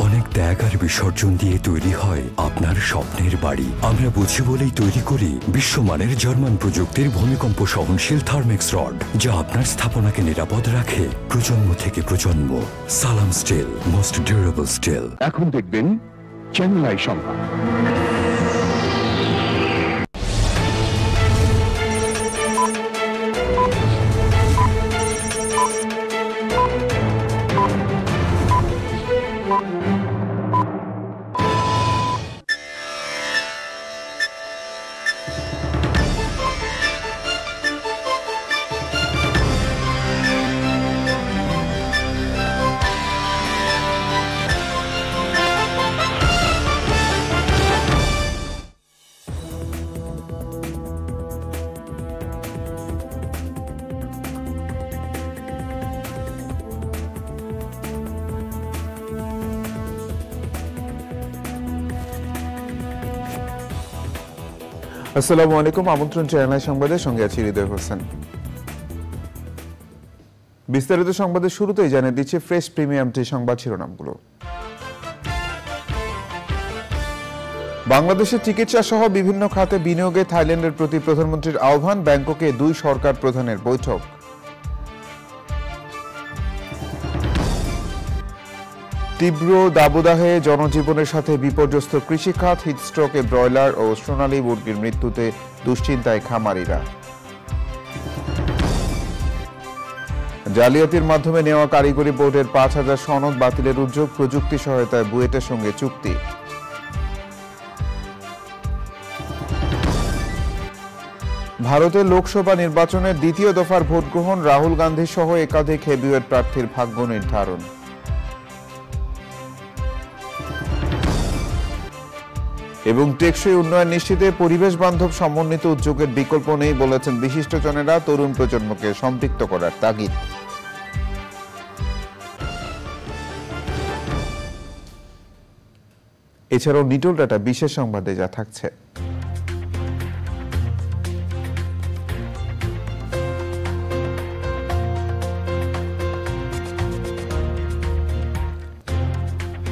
অনেক ত্যাগ আর বিসর্জন দিয়ে তৈরি হয় আপনার স্বপ্নের বাড়ি। আমরা বুঝি বলেই তৈরি করি বিশ্বমানের জার্মান প্রযুক্তির ভূমিকম্প সহনশীল থার্মেক্স রড, যা আপনার স্থাপনাকে নিরাপদ রাখে প্রজন্ম থেকে প্রজন্ম। সালাম স্টিল, মোস্ট ডিউরেবল স্টিল। এখন দেখবেন চ্যানেল আই সংবাদ। আসসালামু আলাইকুম, আমন্ত্রণ চ্যানেল সংবাদের সঙ্গে আছি হৃদয় হোসেন। বিস্তারিত সংবাদের শুরুতেই জানিয়ে দিচ্ছি ফ্রেশ প্রিমিয়াম টি সংবাদ শিরোনামগুলো। বাংলাদেশের চিকিৎসা সহ বিভিন্ন খাতে বিনিয়োগে থাইল্যান্ডের প্রতি প্রধানমন্ত্রীর আহ্বান, ব্যাংককে দুই সরকার প্রধানের বৈঠক। তীব্র দাবদাহে জনজীবনের সাথে বিপর্যস্ত কৃষিখাত, হিটস্ট্রোকে ব্রয়লার ও সোনালী মুরগির মৃত্যুতে দুশ্চিন্তায় খামারিরা। জালিয়াতির মাধ্যমে নেওয়া কারিগরি বোর্ডের ৫,০০০ সনদ বাতিলের উদ্যোগ, প্রযুক্তি সহায়তায় বুয়েটের সঙ্গে চুক্তি। ভারতের লোকসভা নির্বাচনের দ্বিতীয় দফার ভোট গ্রহণ, রাহুল গান্ধী সহ একাধিক হেভিওয়েট প্রার্থীর ভাগ্য নির্ধারণ। এবং টেকসই উন্নয়ন নিশ্চিতে পরিবেশ বান্ধব সমন্বিত উদ্যোগের বিকল্প নেই বলেছেন বিশিষ্টজনেরা, তরুণ প্রজন্মকে সম্পৃক্ত করার তাগিদ। এছাড়াও নিটল ডাটা বিশেষ সংবাদে যা থাকছে।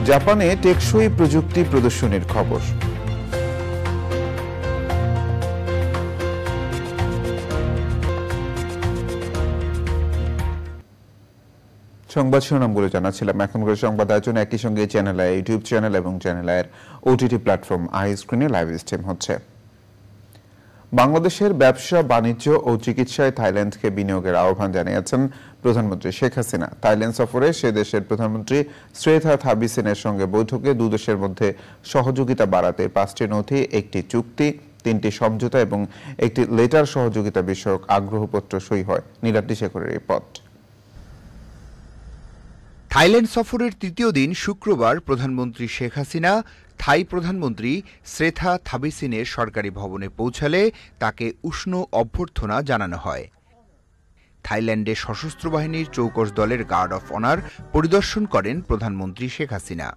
জাপানে টেকসই প্রযুক্তি প্রদর্শনীর খবর। সংবাদ শিরোনামগুলো জানাচ্ছিলাম। এখনকার সংবাদ আয়োজন একই সঙ্গে চ্যানেল আই ইউটিউব চ্যানেল এবং চ্যানেল আইয়ের ওটিটি প্ল্যাটফর্ম আই স্ক্রিনে লাইভ স্ট্রিম হচ্ছে। বাংলাদেশের ব্যবসা বাণিজ্য ও চিকিৎসায় থাইল্যান্ডকে বিনিয়োগের আহ্বান জানিয়েছেন প্রধানমন্ত্রী শেখ হাসিনা। থাইল্যান্ড সফরে সে দেশের প্রধানমন্ত্রী শ্রেথা থাবিসিনের সঙ্গে বৈঠকে দু দেশের মধ্যে সহযোগিতা বাড়াতে ৫টি নথি, একটি চুক্তি, ৩টি সমঝোতা এবং একটি লেটার সহযোগিতা বিষয়ক আগ্রহপত্র সই হয়। নীলাদ্রি শেখরের রিপোর্ট। থাইল্যান্ড সফরের তৃতীয় দিন শুক্রবার প্রধানমন্ত্রী শেখ হাসিনা থাই প্রধানমন্ত্রী শ্রেথা থাবিসিনের সরকারি ভবনে পৌঁছালে তাকে উষ্ণ অভ্যর্থনা জানানো হয়। থাইল্যান্ডের সশস্ত্র বাহিনীর চৌকস দলের গার্ড অফ অনার পরিদর্শন করেন প্রধানমন্ত্রী শেখ হাসিনা।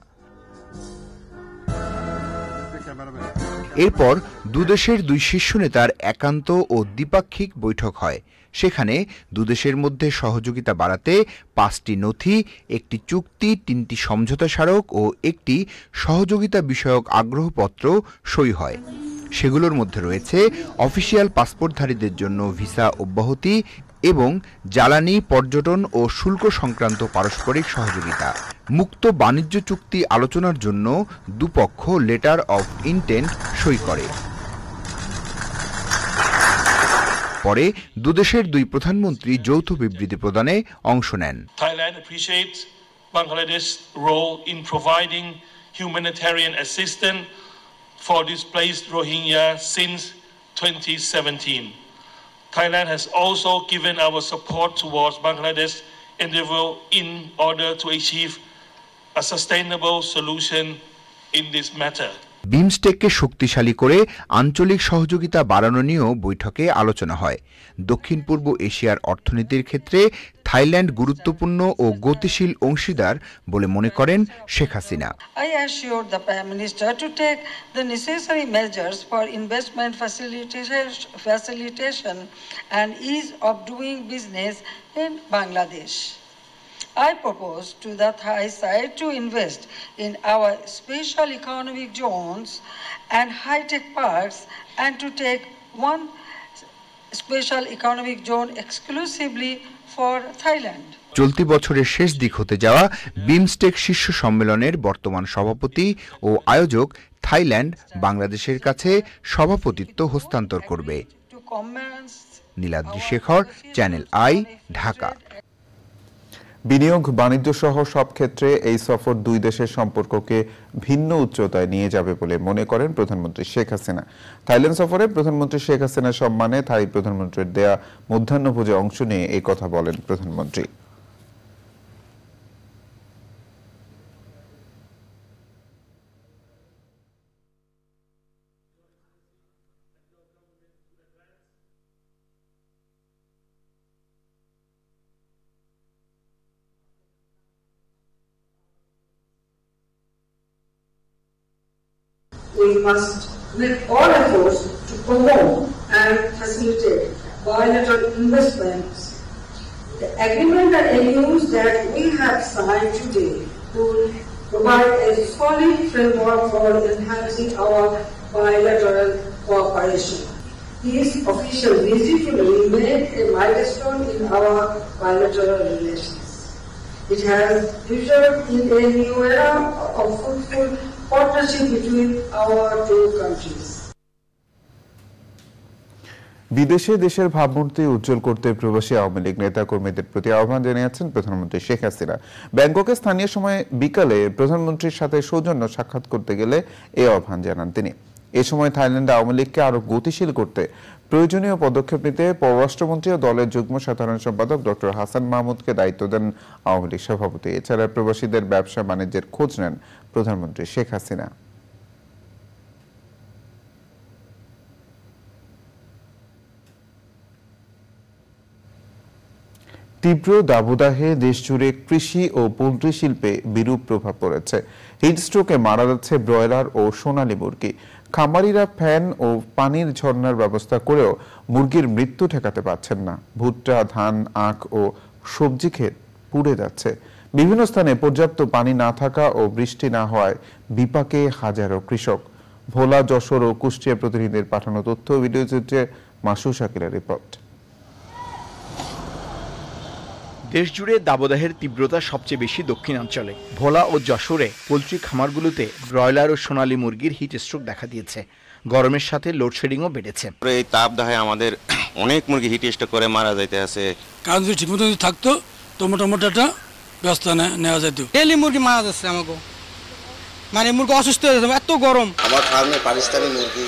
এরপর দুদেশের দুই শীর্ষ নেতার একান্ত ও দ্বিপাক্ষিক বৈঠক হয়। সেখানে দুদেশের মধ্যে সহযোগিতা বাড়াতে ৫টি নথি, একটি চুক্তি, ৩টি সমঝোতা স্মারক ও একটি সহযোগিতা বিষয়ক আগ্রহপত্র সই হয়। সেগুলোর মধ্যে রয়েছে অফিসিয়াল পাসপোর্টধারীদের জন্য ভিসা অব্যাহতি এবং জ্বালানি, পর্যটন ও শুল্ক সংক্রান্ত পারস্পরিক সহযোগিতা। মুক্ত বাণিজ্য চুক্তি আলোচনার জন্য দুপক্ষ লেটার অফ ইনটেন্ট সই করে। পরে দুদেশের দুই প্রধানমন্ত্রী যৌথ বিবৃতি প্রদানে অংশ নেন। Thailand appreciates Bangladesh's role in providing humanitarian assistance for displaced Rohingya since 2017. Thailand has also given our support towards Bangladesh's endeavor in order to achieve a sustainable solution in this matter. বিমস্টেককে শক্তিশালী করে আঞ্চলিক সহযোগিতা বাড়ানো নিয়েও বৈঠকে আলোচনা হয়। দক্ষিণ পূর্ব এশিয়ার অর্থনীতির ক্ষেত্রে থাইল্যান্ড গুরুত্বপূর্ণ ও গতিশীল অংশীদার বলে মনে করেন Sheikh Hasina. I assured the Prime Minister to take the necessary measures for investment facilitation and ease of doing business in Bangladesh. I propose to the Thai side to invest in our special economic zones and high-tech parks and to take one special economic zone exclusively for Thailand. চলতি বছরের শেষ দিক হতে যাওয়া বিমস্টেক শীর্ষ সম্মেলনের বর্তমান সভাপতি ও আয়োজক থাইল্যান্ড বাংলাদেশের কাছে সভাপতিত্ব হস্তান্তর করবে। Niladri Shekhar, channel I, Dhaka. বিনিয়োগ, বাণিজ্য সহ সব ক্ষেত্রে এই সফর দুই দেশের সম্পর্ককে ভিন্ন উচ্চতায় নিয়ে যাবে বলে মনে করেন প্রধানমন্ত্রী শেখ হাসিনা। থাইল্যান্ড সফরে প্রধানমন্ত্রী শেখ হাসিনার সম্মানে থাই প্রধানমন্ত্রীর দেয়া মধ্যাহ্নভোজে অংশ নিয়ে এই কথা বলেন প্রধানমন্ত্রী। We must make all efforts to promote and facilitate bilateral investments. The agreement and MOUs that we have signed today will provide a solid framework for enhancing our bilateral cooperation. This official visit will remain a milestone in our bilateral relations. It has ushered in a new era of fruitful partnership between our two countries. বিদেশে দেশের ভাবমূর্তি উজ্জ্বল করতে প্রবাসী আওয়ামী লীগ নেতা কর্মীদের প্রতি আহ্বান জানিয়েছেন প্রধানমন্ত্রী শেখ হাসিনা। ব্যাংককে স্থানীয় সময় বিকালে প্রধানমন্ত্রীর সাথে সৌজন্য সাক্ষাৎ করতে গেলে এই আহ্বান জানান তিনি। এ সময় থাইল্যান্ডে আওয়ামী লীগকে আরো গতিশীল করতে প্রয়োজনীয় পদক্ষেপ নিতে পররাষ্ট্রমন্ত্রী ও দলের যুগ্ম সাধারণ সম্পাদক ডক্টর হাসান মাহমুদকে দায়িত্ব দেন আওয়ামী লীগ সভাপতি। এছাড়া প্রবাসীদের ব্যবসা বাণিজ্যের খোঁজ নেন প্রধানমন্ত্রী শেখ হাসিনা। তীব্র দাবদাহে দেশজুড়ে কৃষি ও পোল্ট্রি শিল্পে বিরূপ প্রভাব পড়েছে। হিটস্ট্রোকে মারা যাচ্ছে ব্রয়লার ও সোনালী মুরগি। খামারিরা ফ্যান ও পানির ঝর্ণার ব্যবস্থা করেও মুরগির মৃত্যু ঠেকাতে পারছেন না। ভুট্টা, ধান, আখ ও সবজি ক্ষেত পুড়ে যাচ্ছে। বিভিন্ন স্থানে পর্যাপ্ত পানি না থাকা ও বৃষ্টি না হওয়ায় বিপাকে হাজারো কৃষক। ভোলা, যশোর ও কুষ্টিয়া প্রতিনিধিদের পাঠানো তথ্য ভিডিও চিত্রে মাসু শাকিলের রিপোর্ট। দেশজুড়ে দাবদাহের তীব্রতা সবচেয়ে বেশি দক্ষিণাঞ্চলে। ভোলা ও যশোরে পোলট্রি খামারগুলোতে ব্রয়লার ও সোনালী মুরগির হিট স্ট্রোক দেখা দিয়েছে। গরমের সাথে লোডশেডিংও বেড়েছে। এই তাপদাহে আমাদের অনেক মুরগি হিট স্ট্রোক করে মারা যাইতে আছে। কারণ যদি ঠিকমতো থাকতো তো মোটামোটা ব্যবস্থা নেওয়া যেত। ডেলি মুরগি মারা যাচ্ছে আমাকে, মানে মুরগি অসুস্থ হয়ে যাচ্ছে, এত গরম। আমার ফার্মে পাকিস্তানি মুরগি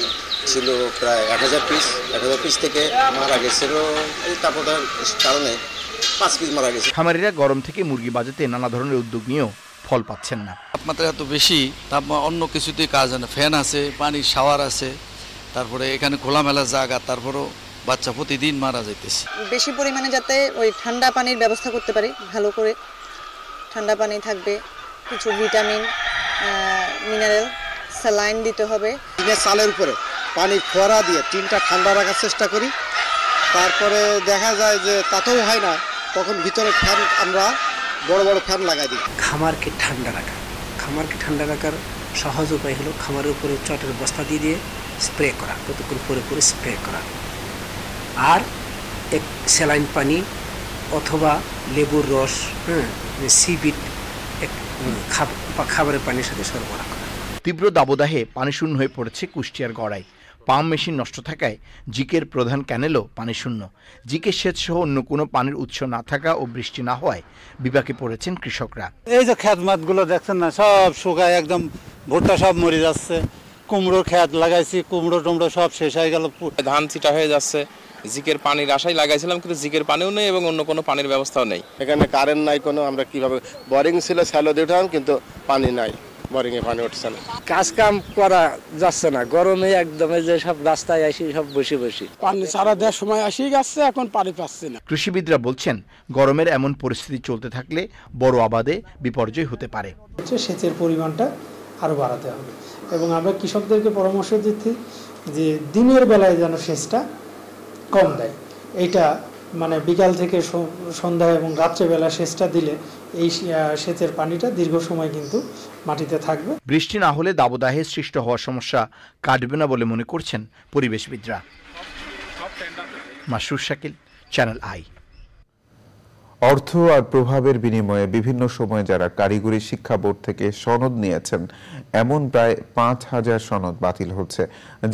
ছিল প্রায় 1000 পিস। 1000 পিস থেকে মারা গেছিল এই তাপদাহের কারণে 5 পিস মারা গেছে। খামারিরা গরম থেকে মুরগি বাজাতে নানা ধরনের উদ্যোগ নিয়েও ফল পাচ্ছেন না। তাপমাত্রা এত বেশি, অন্য কিছুতেই কাজ হয় না। ফ্যান আছে, পানির শাওয়ার আছে, তারপরে এখানে খোলামেলা জায়গা, তারপরেও বাচ্চা প্রতিদিন মারা যাইতেছে। বেশি পরিমাণে যাতে ওই ঠান্ডা পানির ব্যবস্থা করতে পারি, ভালো করে ঠান্ডা পানি থাকবে, কিছু ভিটামিন, মিনারেল, স্যালাইন দিতে হবে। টিনের চালের উপরে পানি ফোয়ারা দিয়ে টিনটা ঠান্ডা রাখার চেষ্টা করি। তারপরে দেখা যায় যে তাতেও হয় না, তখন ভিতরে ফ্যান, আমরা বড় বড় ফ্যান লাগাই দিই। খামারকে ঠান্ডা রাখা, খামারকে ঠান্ডা রাখার সহজ উপায় হলো খামারের উপরে চটের বস্তা দিয়ে দিয়ে স্প্রে করা, কতক্ষণ পরে পরে স্প্রে করা, আর এক স্যালাইন পানি অথবা লেবুর রস, সিবিট খাবারের পানির সাথে সরবরাহ করা। তীব্র দাবদাহে পানি শূন্য হয়ে পড়েছে কুষ্টিয়ার গড়াই। পাম্প মেশিন নষ্ট থাকায় জিকের প্রধান ক্যানেলও পানি শূন্য। জিকের সেচ সহ অন্য কোনো পানির উৎস না থাকা ও বৃষ্টি না হওয়ায় বিপাকে পড়েছেন কৃষকরা। এই যে ক্ষেত মাঠগুলো দেখছেন না, সব শুকায় একদম, ভুট্টা সব মরে যাচ্ছে। কুমড়ো ক্ষেত লাগাইছি, কুমড়ো টুমড়ো সব শেষ হয়ে গেল, ধান ছিটা হয়ে যাচ্ছে। জিকের পানির আশায় লাগাইছিলাম, কিন্তু জিকের পানিও নেই এবং অন্য কোনো পানির ব্যবস্থাও নেই। এখানে কারেন্ট নাই কোনো, আমরা কিভাবে, বোরিং ছিল স্যালো দিয়ে উঠাম, কিন্তু পানি নাই। বোরিং এ পানি উঠছে না, কাজ কাম করা যাচ্ছে না, গরমে একদমে যে সব রাস্তায় আসি সব বসে পানি সারা দেশ সময় আসি যাচ্ছে, এখন পানি পাচ্ছি না। কৃষিবিদরা বলছেন গরমের এমন পরিস্থিতি চলতে থাকলে বড় আবাদে বিপর্যয় হতে পারে। সেচের পরিমাণটা আরো বাড়াতে হবে এবং আমরা কৃষকদেরকে পরামর্শ দিচ্ছি যে দিনের বেলায় যেন সেচটা কম দেয়। এইটা মানে বিকাল থেকে সন্ধ্যা এবং রাত্রেবেলা সেচটা দিলে এই সেচের পানিটা দীর্ঘ সময় কিন্তু মাটিতে থাকবে। বৃষ্টি না হলে দাবদাহে সৃষ্টি হওয়ার সমস্যা কাটবে না বলে মনে করছেন পরিবেশবিদরা। Masrur Shakil, Channel I. অর্থ আর প্রভাবের বিনিময়ে বিভিন্ন সময়ে যারা কারিগরি শিক্ষা বোর্ড থেকে সনদ নিয়েছেন এমন প্রায় ৫,০০০ সনদ বাতিল হচ্ছে।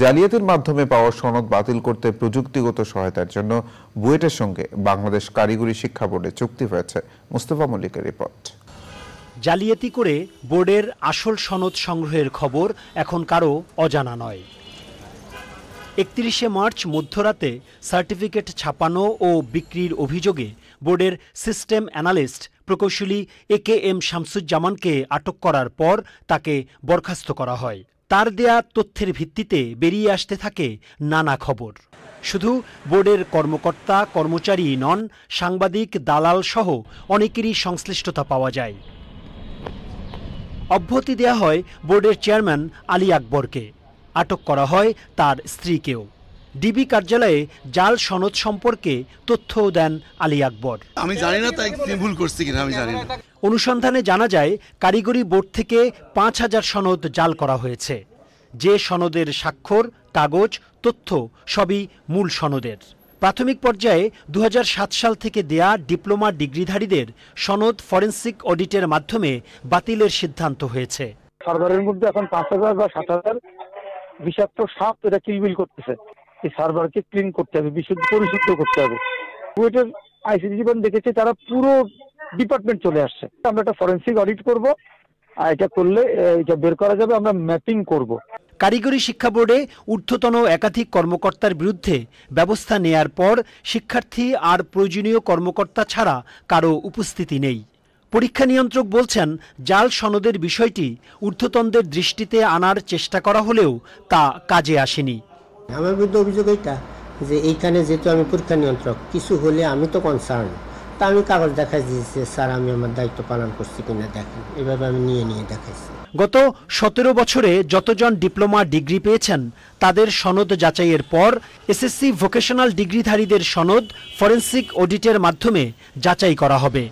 জালিয়াতির মাধ্যমে পাওয়া সনদ বাতিল করতে প্রযুক্তিগত সহায়তার জন্য বুয়েটের সঙ্গে বাংলাদেশ কারিগরি শিক্ষা বোর্ডে চুক্তি হয়েছে। মুস্তফা মল্লিকের রিপোর্ট। জালিয়াতি করে বোর্ডের আসল সনদ সংগ্রহের খবর এখন কারো অজানা নয়। ৩১ মার্চ মধ্যরাতে সার্টিফিকেট ছাপানো ও বিক্রির অভিযোগে বোর্ডের সিস্টেম অ্যানালিস্ট প্রকৌশলী AKM শামসুজ্জামানকে আটক করার পর তাকে বরখাস্ত করা হয়। তার দেয়া তথ্যের ভিত্তিতে বেরিয়ে আসতে থাকে নানা খবর। শুধু বোর্ডের কর্মকর্তা কর্মচারী নন, সাংবাদিক, দালাল সহ অনেকেরই সংশ্লিষ্টতা পাওয়া যায়। অব্যাহতি দেয়া হয় বোর্ডের চেয়ারম্যান আলী আকবরকে, আটক করা হয় তার স্ত্রীকেও। ডিবি কার্যালয়ে জাল সনদ সম্পর্কে তথ্যও দেন আলী আকবর। আমি জানি না তাই ভুল করছি কিনা আমি জানি না। অনুসন্ধানে জানা যায় কারিগরি বোর্ড থেকে ৫,০০০ সনদ জাল করা হয়েছে। যে সনদের স্বাক্ষর, কাগজ, তথ্য সবই মূল সনদের। প্রাথমিক পর্যায়ে ২০০৭ সাল থেকে দেয়া ডিপ্লোমা ডিগ্রিধারীদের সনদ ফরেনসিক অডিটের মাধ্যমে বাতিলের সিদ্ধান্ত হয়েছে। সার্ভারের মধ্যে এখন ৫,০০০ বা ৭,০০০ বিষাক্ত সাপ এটা কিলবিল করতেছে। এই সার্ভারকে ক্লিন করতে হবে, পরিশুদ্ধ করতে হবে। বুয়েটের আইসিটি জীবন দেখেছে তারা পুরো ডিপার্টমেন্ট চলে আসছে। আমরা একটা ফরেনসিক অডিট করব, আর এটা করলে এটা বের করা যাবে, আমরা ম্যাপিং করব। কারিগরি শিক্ষা বোর্ডে ঊর্ধ্বতন একাধিক কর্মকর্তার বিরুদ্ধে ব্যবস্থা নেয়ার পর শিক্ষার্থী আর প্রয়োজনীয় কর্মকর্তা ছাড়া কারো উপস্থিতি নেই। পরীক্ষা নিয়ন্ত্রক বলছেন জাল সনদের বিষয়টি ঊর্ধ্বতনদের দৃষ্টিতে আনার চেষ্টা করা হলেও তা কাজে আসেনি। আমার বিরুদ্ধে অভিযোগ এইটা যে এইখানে যেহেতু আমি পরীক্ষা নিয়ন্ত্রক, কিছু হলে আমি তো কনসার্ন, তা আমি কাগজ দেখাই দিয়েছি, স্যার আমি আমার দায়িত্ব পালন করছি কিনা দেখেন, এভাবে আমি নিয়ে দেখাইছি। গত ১৭ বছরে যতজন ডিপ্লোমা ডিগ্রি পেয়েছেন তাদের সনদ যাচাইয়ের পর এসএসসি ভোকেশনাল ডিগ্রিধারীদের সনদ ফরেনসিক অডিটের মাধ্যমে যাচাই করা হবে।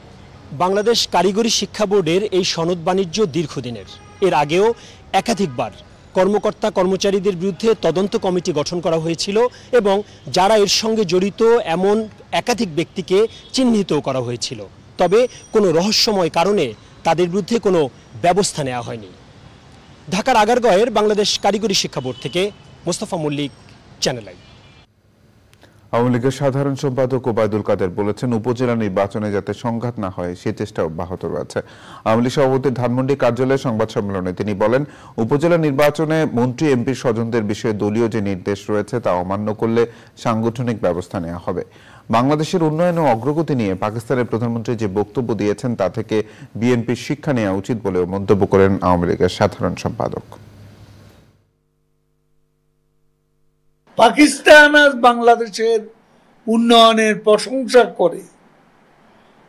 বাংলাদেশ কারিগরি শিক্ষা বোর্ডের এই সনদ বাণিজ্য দীর্ঘদিনের। এর আগেও একাধিকবার কর্মকর্তা কর্মচারীদের বিরুদ্ধে তদন্ত কমিটি গঠন করা হয়েছিল এবং যারা এর সঙ্গে জড়িত এমন একাধিক ব্যক্তিকে চিহ্নিত করা হয়েছিল। তবে কোনো রহস্যময় কারণে তাদের বিরুদ্ধে কোনো ব্যবস্থা নেওয়া হয়নি। ঢাকার আগারগাঁওয়ের বাংলাদেশ কারিগরি শিক্ষা বোর্ড থেকে মোস্তফা মল্লিক, চ্যানেল আই। আওয়ামী লীগের সাধারণ সম্পাদক ওবায়দুল কাদের বলেছেন উপজেলা নির্বাচনে যাতে সংঘাত না হয় সে চেষ্টা অব্যাহত রয়েছে। আওয়ামী লীগ সভাপতির ধানমন্ডি কার্যালয়ে সংবাদ সম্মেলনে তিনি বলেন, উপজেলা নির্বাচনে মন্ত্রী এমপির স্বজনদের বিষয়ে দলীয় যে নির্দেশ রয়েছে তা অমান্য করলে সাংগঠনিক ব্যবস্থা নেওয়া হবে। বাংলাদেশের উন্নয়ন ও অগ্রগতি নিয়ে পাকিস্তানের প্রধানমন্ত্রী যে বক্তব্য দিয়েছেন তা থেকে বিএনপির শিক্ষা নেওয়া উচিত বলেও মন্তব্য করেন আওয়ামী লীগের সাধারণ সম্পাদক। পাকিস্তান আজ বাংলাদেশের উন্নয়নের প্রশংসা করে,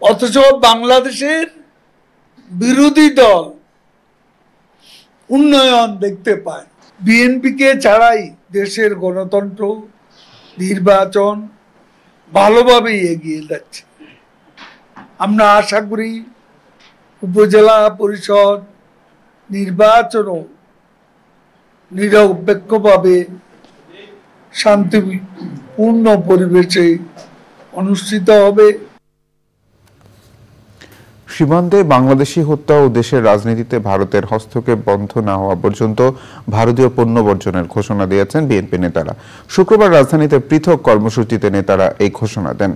অথচ বাংলাদেশের বিরোধী দল উন্নয়ন দেখতে পায়। বিএনপিকে ছাড়াই দেশের গণতন্ত্র, নির্বাচন ভালোভাবেই এগিয়ে যাচ্ছে। আমরা আশা করি উপজেলা পরিষদ নির্বাচনও নিরপেক্ষভাবে শান্তিপূর্ণ পরিবেশে অনুষ্ঠিত হবে। সীমান্তে বাংলাদেশি হত্যা ও দেশের রাজনীতিতে ভারতের হস্তক্ষেপ বন্ধ না হওয়া পর্যন্ত ভারতীয় পণ্য বর্জনের ঘোষণা দিয়েছেন বিএনপি নেতারা। শুক্রবার রাজধানীতে পৃথক কর্মসূচিতে নেতারা এই ঘোষণা দেন।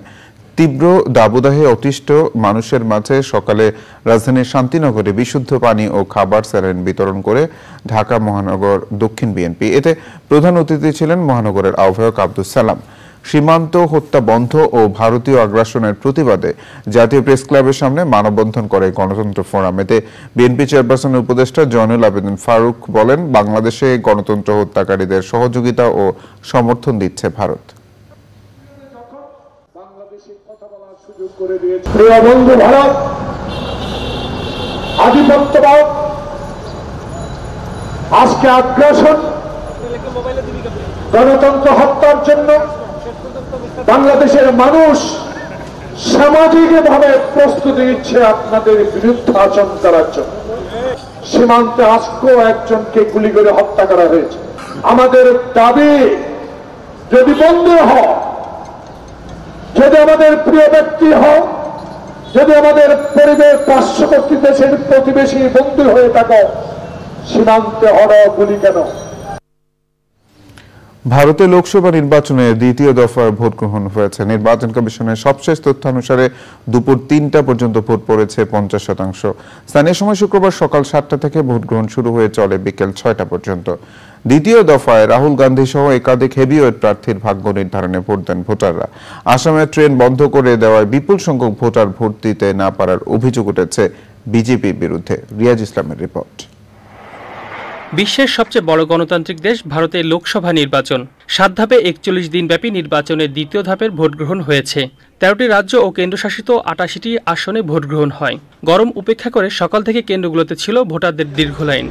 তীব্র দাবদাহে অতিষ্ঠ মানুষের মাঝে সকালে রাজধানীর শান্তিনগরে বিশুদ্ধ পানি ও খাবার স্যালাইন বিতরণ করে ঢাকা মহানগর দক্ষিণ বিএনপি। এতে প্রধান অতিথি ছিলেন মহানগরের আহ্বায়ক আব্দুস সালাম। সীমান্ত হত্যা বন্ধ ও ভারতীয় আগ্রাসনের প্রতিবাদে জাতীয় প্রেস ক্লাবের সামনে মানববন্ধন করে গণতন্ত্র ফোরাম। এতে বিএনপি চেয়ারপারসনের উপদেষ্টা জয়নুল আবেদিন ফারুক বলেন, বাংলাদেশে গণতন্ত্র হত্যাকারীদের সহযোগিতা ও সমর্থন দিচ্ছে ভারত। প্রিয় বন্ধু ভারত, আধিপত্যবাদ আজকে আগ্রাসন, গণতন্ত্র হত্যার জন্য বাংলাদেশের মানুষ সামাজিকভাবে প্রস্তুতি নিচ্ছে আপনাদের বিরুদ্ধে আচরণ করার জন্য। সীমান্তে আজকেও একজনকে গুলি করে হত্যা করা হয়েছে। আমাদের দাবি, যদি বন্ধু হয়, যদি আমাদের প্রিয় ব্যক্তি হয়, যদি আমাদের পরিবেশ পার্শ্ববর্তী দেশের প্রতিবেশী বন্ধু হয়ে থাকো, সীমান্তে হঠাৎ গুলি কেন? ভারতে লোকসভা নির্বাচনের দ্বিতীয় দফার ভোট গ্রহণ হয়েছে। নির্বাচন কমিশনের সবশেষ তথ্যানুসারে দুপুর ৩টা পর্যন্ত ভোট পড়েছে 50%। স্থানীয় সময় শুক্রবার সকাল 7টা থেকে ভোট গ্রহণ শুরু হয়ে চলে বিকেল 6টা পর্যন্ত। দ্বিতীয় দফায় রাহুল গান্ধী সহ একাধিক হেভিওয়েট প্রার্থীর ভাগ্য নির্ধারণে ভোট দেন ভোটাররা। আসামে ট্রেন বন্ধ করে দেওয়ায় বিপুল সংখ্যক ভোটার ভোট দিতে না পারার অভিযোগ উঠেছে বিজেপির বিরুদ্ধে। রিয়াজ ইসলামের রিপোর্ট। বিশ্বের সবচেয়ে বড় গণতান্ত্রিক দেশ ভারতের লোকসভা নির্বাচন 7 ধাপে 41 দিনব্যাপী নির্বাচনের দ্বিতীয় ধাপের ভোট গ্রহণ হয়েছে। 13টি রাজ্য ও কেন্দ্রশাসিত 88টি আসনে ভোট গ্রহণ হয়। গরম উপেক্ষা করে সকাল থেকে কেন্দ্রগুলোতে ছিল ভোটারদের দীর্ঘ লাইন।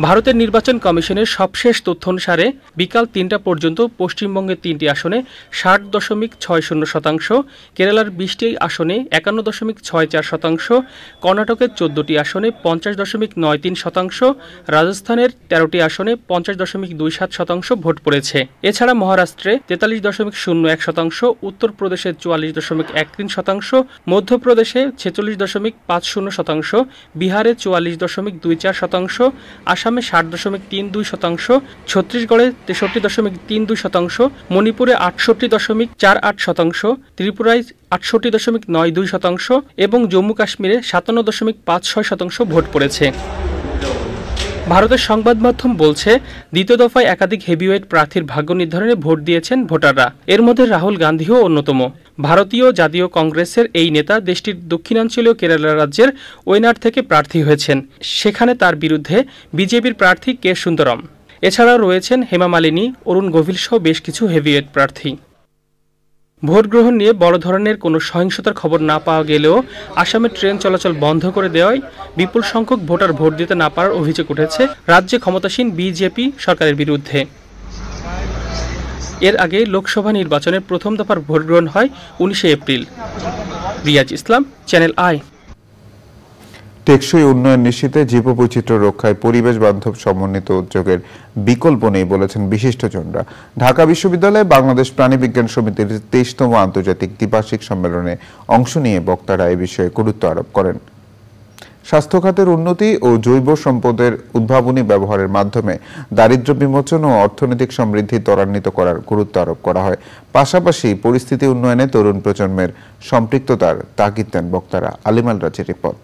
ভারতের নির্বাচন কমিশনের সবশেষ তথ্য অনুসারে বিকাল 3টা পর্যন্ত পশ্চিমবঙ্গের 3টি আসনে 60.60%, কেরালার 20টি আসনে 51.64%, কর্ণাটকের 14টি আসনে 50.93%, রাজস্থানের 13টি আসনে 50.27% ভোট পড়েছে। এছাড়া মহারাষ্ট্রে 43.01%, উত্তরপ্রদেশে 44.13%, মধ্যপ্রদেশে 46.50%, বিহারে 44.24%, আসামে 60.32%, ছত্তিশগড়ে 63.32%, মণিপুরে 68.48%, ত্রিপুরায় 68.92% এবং জম্মু কাশ্মীরে 57.56% ভোট পড়েছে। ভারতের সংবাদ মাধ্যম বলছে, দ্বিতীয় দফায় একাধিক হেভিওয়েট প্রার্থীর ভাগ্য নির্ধারণে ভোট দিয়েছেন ভোটাররা। এর মধ্যে রাহুল গান্ধীও অন্যতম। ভারতীয় জাতীয় কংগ্রেসের এই নেতা দেশটির দক্ষিণাঞ্চলীয় কেরালা রাজ্যের ওয়েনাড থেকে প্রার্থী হয়েছেন। সেখানে তার বিরুদ্ধে বিজেপির প্রার্থী কে সুন্দরম। এছাড়াও রয়েছেন হেমা মালিনী, অরুণ গোভিল সহ বেশ কিছু হেভিওয়েট প্রার্থী। ভোট গ্রহণ নিয়ে বড় ধরনের কোনো সহিংসতার খবর না পাওয়া গেলেও আসামে ট্রেন চলাচল বন্ধ করে দেওয়ায় বিপুল সংখ্যক ভোটার ভোট দিতে না পারার অভিযোগ উঠেছে রাজ্যে ক্ষমতাসীন বিজেপি সরকারের বিরুদ্ধে। এর আগে লোকসভা নির্বাচনের প্রথম দফার ভোট গ্রহণ হয় 19শে April. Riaz Islam, Channel I. টেকসই উন্নয়ন নিশ্চিতে জীববৈচিত্র্য রক্ষায় পরিবেশ বান্ধব সমন্বিত উদ্যোগের বিকল্প নেই বলেছেন বিশিষ্টজনরা। ঢাকা বিশ্ববিদ্যালয়ে বাংলাদেশ প্রাণীবিজ্ঞান সমিতির 23তম আন্তর্জাতিক দ্বিবার্ষিক সম্মেলনে অংশ নিয়ে বক্তারা এ বিষয়ে গুরুত্ব আরোপ করেন। স্বাস্থ্য খাতের উন্নতি ও জৈব সম্পদের উদ্ভাবনী ব্যবহারের মাধ্যমে দারিদ্র্য বিমোচন ও অর্থনৈতিক সমৃদ্ধি ত্বরান্বিত করার গুরুত্ব আরোপ করা হয়। পাশাপাশি পরিস্থিতি উন্নয়নে তরুণ প্রজন্মের সম্পৃক্ততার তাগিদ দেন বক্তারা। আলিমাল রাজের রিপোর্ট।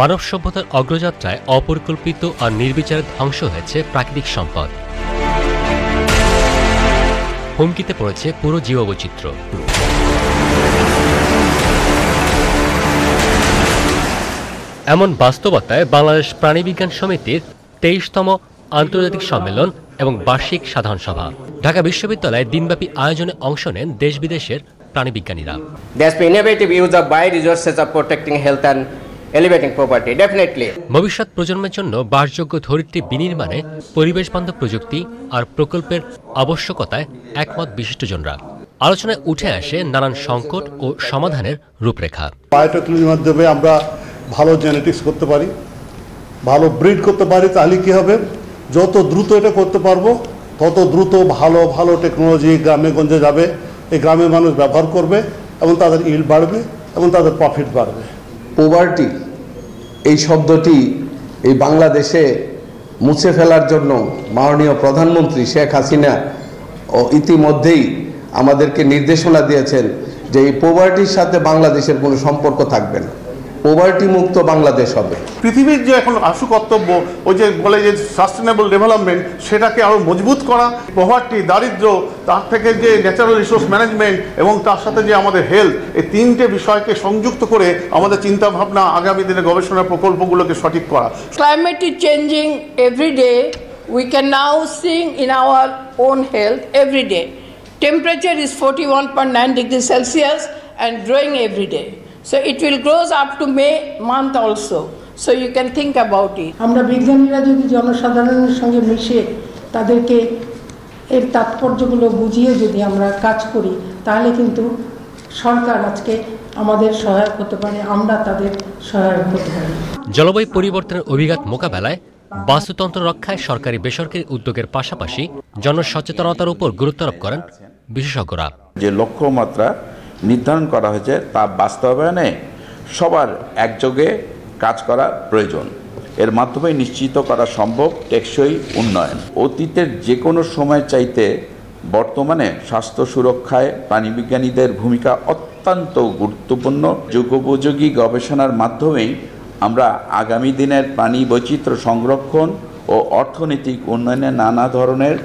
মানব সভ্যতার অগ্রযাত্রায় অপরিকল্পিত আর নির্বিচারে ধ্বংস হয়েছে প্রাকৃতিক সম্পদ। হুমকিতে পড়েছে পুরো জীববৈচিত্র্য। এমন বাস্তবতায় বাংলাদেশ প্রাণীবিজ্ঞান সমিতির 23তম আন্তর্জাতিক সম্মেলন এবং বার্ষিক সাধারণ সভা ঢাকা বিশ্ববিদ্যালয়ে দিনব্যাপী আয়োজনে অংশ নেন দেশ বিদেশের প্রাণীবিজ্ঞানীরা। ভবিষ্যৎ প্রজন্মের জন্য বাসযোগ্য ধরিত্রী বিনির্মাণে পরিবেশ বান্ধব প্রযুক্তি আর প্রকল্পের আবশ্যকতায় একমত বিশিষ্টজনরা। আলোচনায় উঠে আসে নানান সংকট ও সমাধানের রূপরেখা। বায়োটেকনোলজির মাধ্যমে আমরা ভালো জেনেটিক্স করতে পারি, ভালো ব্রিড করতে পারি, তাহলে কি হবে, যত দ্রুত এটা করতে পারবো তত দ্রুত ভালো ভালো টেকনোলজি গ্রামে গঞ্জে যাবে, এই গ্রামের মানুষ ব্যবহার করবে এবং তাদের ইল্ড বাড়বে এবং তাদের প্রফিট বাড়বে। পোভার্টি এই শব্দটি এই বাংলাদেশে মুছে ফেলার জন্য মাননীয় প্রধানমন্ত্রী শেখ হাসিনা ইতিমধ্যেই আমাদেরকে নির্দেশনা দিয়েছেন যে এই পোভার্টির সাথে বাংলাদেশের কোনো সম্পর্ক থাকবে না। পভার্টি মুক্ত বাংলাদেশ হবে। পৃথিবীর যে এখন আশু কর্তব্য ওই যে বলে যে সাস্টেনেবল ডেভেলপমেন্ট, সেটাকে আরও মজবুত করা, পভার্টি দারিদ্র্য, তার থেকে যে ন্যাচারাল রিসোর্স ম্যানেজমেন্ট এবং তার সাথে যে আমাদের হেলথ, এই তিনটে বিষয়কে সংযুক্ত করে আমাদের চিন্তা ভাবনা আগামী দিনে গবেষণা প্রকল্পগুলোকে সঠিক করা। Climate is changing every day. We can now see in our own health every day. Temperature is 41.9 degrees Celsius and growing every day. So it will grow up to May month also. So you can think about it. আমরা বিজ্ঞানীরা যদি জনসাধারণের সঙ্গে মিশে তাদেরকে এর তাৎপর্যগুলো বুঝিয়ে যদি আমরা কাজ করি, তাহলে কিন্তু সরকার আজকে আমাদের সহায়ক হতে পারে, আমরা তাদের সহায়ক হতে পারি। জলবায়ু পরিবর্তনের অভিঘাত মোকাবেলায় বাস্তুতন্ত্র রক্ষায় সরকারি বেসরকারি উদ্যোগের পাশাপাশি জনসচেতনতার উপর গুরুত্ব আরোপ করেন বিশেষজ্ঞরা। যে লক্ষ্যমাত্রা নির্ধারণ করা হয়েছে তা বাস্তবায়নে সবার একযোগে কাজ করা প্রয়োজন। এর মাধ্যমে নিশ্চিত করা সম্ভব টেকসই উন্নয়ন। অতীতের যে কোনো সময় চাইতে বর্তমানে স্বাস্থ্য সুরক্ষায় প্রাণীবিজ্ঞানীদের ভূমিকা অত্যন্ত গুরুত্বপূর্ণ। যুগোপযোগী গবেষণার মাধ্যমেই আমরা আগামী দিনের প্রাণী বৈচিত্র্য সংরক্ষণ ও অর্থনৈতিক উন্নয়নে নানা ধরনের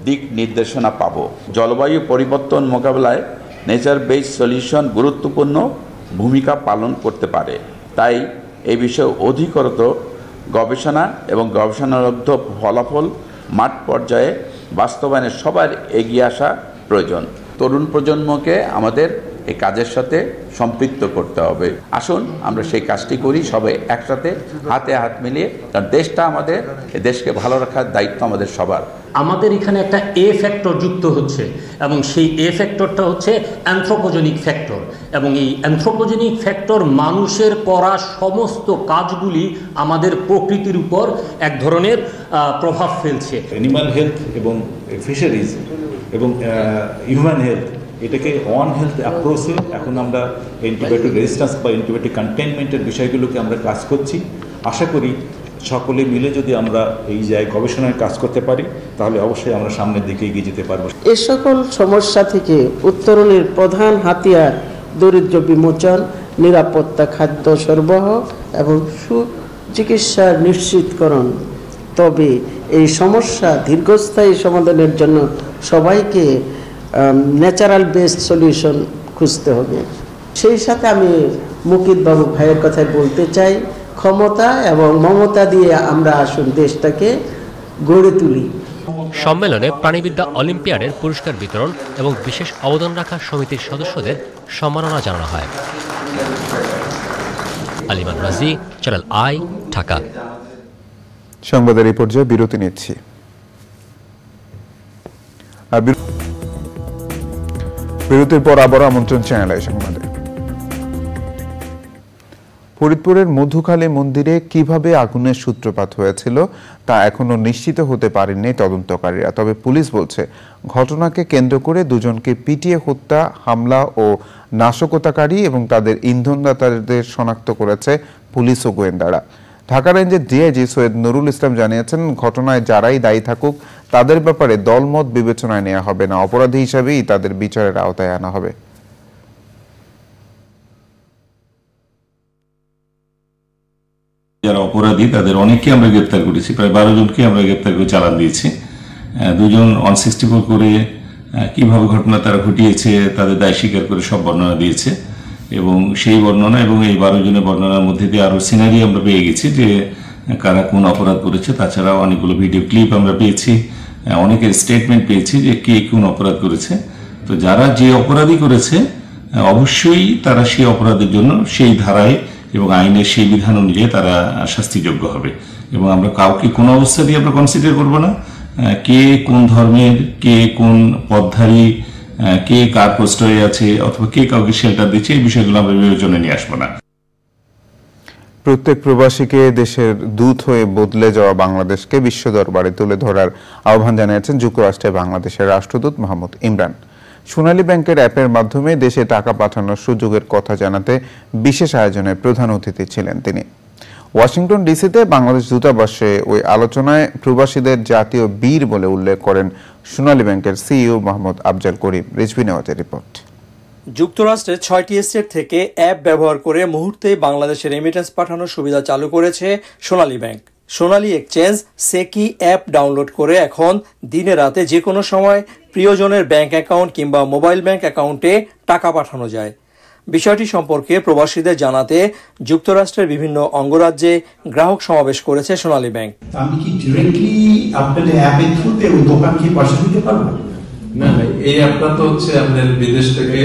দিক নির্দেশনা পাব। জলবায়ু পরিবর্তন মোকাবেলায় নেচার বেসড সলিউশন গুরুত্বপূর্ণ ভূমিকা পালন করতে পারে। তাই এই বিষয়ে অধিকতর গবেষণা এবং গবেষণালব্ধ ফলাফল মাঠ পর্যায়ে বাস্তবায়নে সবার এগিয়ে আসা প্রয়োজন। তরুণ প্রজন্মকে আমাদের এই কাজের সাথে সম্পৃক্ত করতে হবে। আসুন আমরা সেই কাজটি করি সবাই একসাথে, হাতে হাত মিলিয়ে, কারণ দেশটা আমাদের, এই দেশকে ভালো রাখার দায়িত্ব আমাদের সবার। আমাদের এখানে একটা এ ফ্যাক্টর যুক্ত হচ্ছে এবং সেই এ ফ্যাক্টরটা হচ্ছে অ্যানথ্রোপোজেনিক ফ্যাক্টর, এবং এই অ্যানথ্রোপোজেনিক ফ্যাক্টর মানুষের করা সমস্ত কাজগুলি আমাদের প্রকৃতির উপর এক ধরনের প্রভাব ফেলছে। অ্যানিমাল হেলথ এবং ফিশারিজ এবং হিউম্যান হেলথ, এটাকে ওয়ান হেলথ অ্যাপ্রোচে এখন আমরা অ্যান্টিবায়োটিক রেজিস্ট্যান্স বা অ্যান্টিবায়োটিক কন্টেনমেন্টের বিষয়গুলোকে আমরা কাজ করছি। আশা করি সকলে মিলে যদি আমরা এই জায়গায় গবেষণায় কাজ করতে পারি, তাহলে অবশ্যই আমরা সামনের দিকে এগিয়ে যেতে পারবো। এ সকল সমস্যা থেকে উত্তরণের প্রধান হাতিয়ার দরিদ্র বিমোচন, নিরাপত্তা খাদ্য সরবরাহ এবং সুচিকিৎসার নিশ্চিতকরণ। তবে এই সমস্যা দীর্ঘস্থায়ী সমাধানের জন্য সবাইকে ন্যাচারাল বেসড সলিউশন খুঁজতে হবে। সেই সাথে আমি মুকিত বাবু ভাইয়ের কথায় বলতে চাই, ক্ষমতা এবং মমতা দিয়ে আমরা আসুন দেশটাকে গড়ে তুলি। সম্মেলনে প্রাণীবিদ্যা অলিম্পিয়াডের পুরস্কার বিতরণ এবং বিশেষ অবদান রাখা সমিতির সদস্যদের সম্মাননা জানানো হয়। আলিমান রাজি, চ্যানেল আই, ঢাকা। সংবাদের এই পর্যায়ে বিরতি নিচ্ছি। বিরতির পর আবার আমন্ত্রণ চ্যানেল আই সংবাদে। ফরিদপুরের মধুখালী মন্দিরে কিভাবে আগুনের সূত্রপাত হয়েছিল তা এখনো নিশ্চিত হতে পারেননি তদন্তকারীরা। তবে পুলিশ বলছে ঘটনাকে কেন্দ্র করে দুজনকে পিটিয়ে হত্যা, হামলা ও নাশকতাকারী এবং তাদের ইন্ধনদাতাদের শনাক্ত করেছে পুলিশ ও গোয়েন্দারা। ঢাকা রেঞ্জের ডিআইজি সৈয়দ নুরুল ইসলাম জানিয়েছেন, ঘটনায় যারাই দায়ী থাকুক তাদের ব্যাপারে দলমত বিবেচনায় নেওয়া হবে না, অপরাধী হিসাবেই তাদের বিচারের আওতায় আনা হবে। যারা অপরাধী তাদের অনেককে আমরা গ্রেপ্তার করেছি, প্রায় 12 জনকে আমরা গ্রেপ্তার করে চালান দিয়েছি। 2 জন 164 করে কিভাবে ঘটনা তারা ঘটিয়েছে তাদের দায় স্বীকার করে সব বর্ণনা দিয়েছে, এবং সেই বর্ণনা এবং এই 12 জনের বর্ণনার মধ্যে দিয়ে আরো সিনারি আমরা পেয়ে গেছি যে কারা কোন অপরাধ করেছে। তাছাড়াও অনেকগুলো ভিডিও ক্লিপ আমরা পেয়েছি, অনেকের স্টেটমেন্ট পেয়েছি যে কে কোন অপরাধ করেছে। তো যারা যে অপরাধী করেছে অবশ্যই তারা সেই অপরাধের জন্য সেই ধারায় এবং আইনের সেই বিধান অনুযায়ী তারা শাস্তিযোগ্য হবে, এবং আমরা কাউকে কোনো অবস্থাতেই আমরা কনসিডার করব না কে কোন ধর্মের, কে কোন পথধারী, কে কার প্রশ্রয়ে আছে অথবা কে কাউকে শেল্টার দিচ্ছে, এই বিষয়গুলো আমরা বিবেচনায় নিয়ে আসবো না। প্রত্যেক প্রবাসীকে দেশের দূত হয়ে বদলে যাওয়া বাংলাদেশকে বিশ্ব দরবারে তুলে ধরার আহ্বান জানিয়েছেন যুক্তরাষ্ট্রে বাংলাদেশের রাষ্ট্রদূত মোহাম্মদ ইমরান। সোনালী ব্যাংকের অ্যাপের মাধ্যমে দেশে টাকা পাঠানোর সুযোগের কথা জানাতে বিশেষ আয়োজনে প্রধান অতিথি ছিলেন তিনি। ওয়াশিংটন ডিসিতে বাংলাদেশ দূতাবাসে ওই আলোচনায় প্রবাসীদের জাতীয় বীর বলে উল্লেখ করেন সোনালী ব্যাংকের সিইও মোহাম্মদ আফজাল করিম। রিজভি নেওয়াজের রিপোর্ট। যুক্তরাষ্ট্রের ৬টি স্টেট থেকে অ্যাপ ব্যবহার করে মুহূর্তেই বাংলাদেশে রেমিটেন্স পাঠানোর সুবিধা চালু করেছে সোনালী ব্যাংক। সোনালী এক্সচেঞ্জ সেকি অ্যাপ ডাউনলোড করে এখন দিনে রাতে যে কোনো সময় প্রিয়জনের ব্যাংক অ্যাকাউন্ট কিংবা মোবাইল ব্যাংক অ্যাকাউন্টে টাকা পাঠানো যায়। বিষয়টি সম্পর্কে প্রবাসীদের জানাতে যুক্তরাষ্ট্রের বিভিন্ন অঙ্গরাজ্যে গ্রাহক সমাবেশ করেছে সোনালী ব্যাংক। আমি কি ডিরেক্টলি আপনাদের অ্যাপের থ্রুতে ওই দোকান কি পয়সা দিতে পারবো? না না, এই অ্যাপটা তো হচ্ছে আপনাদের বিদেশ থেকে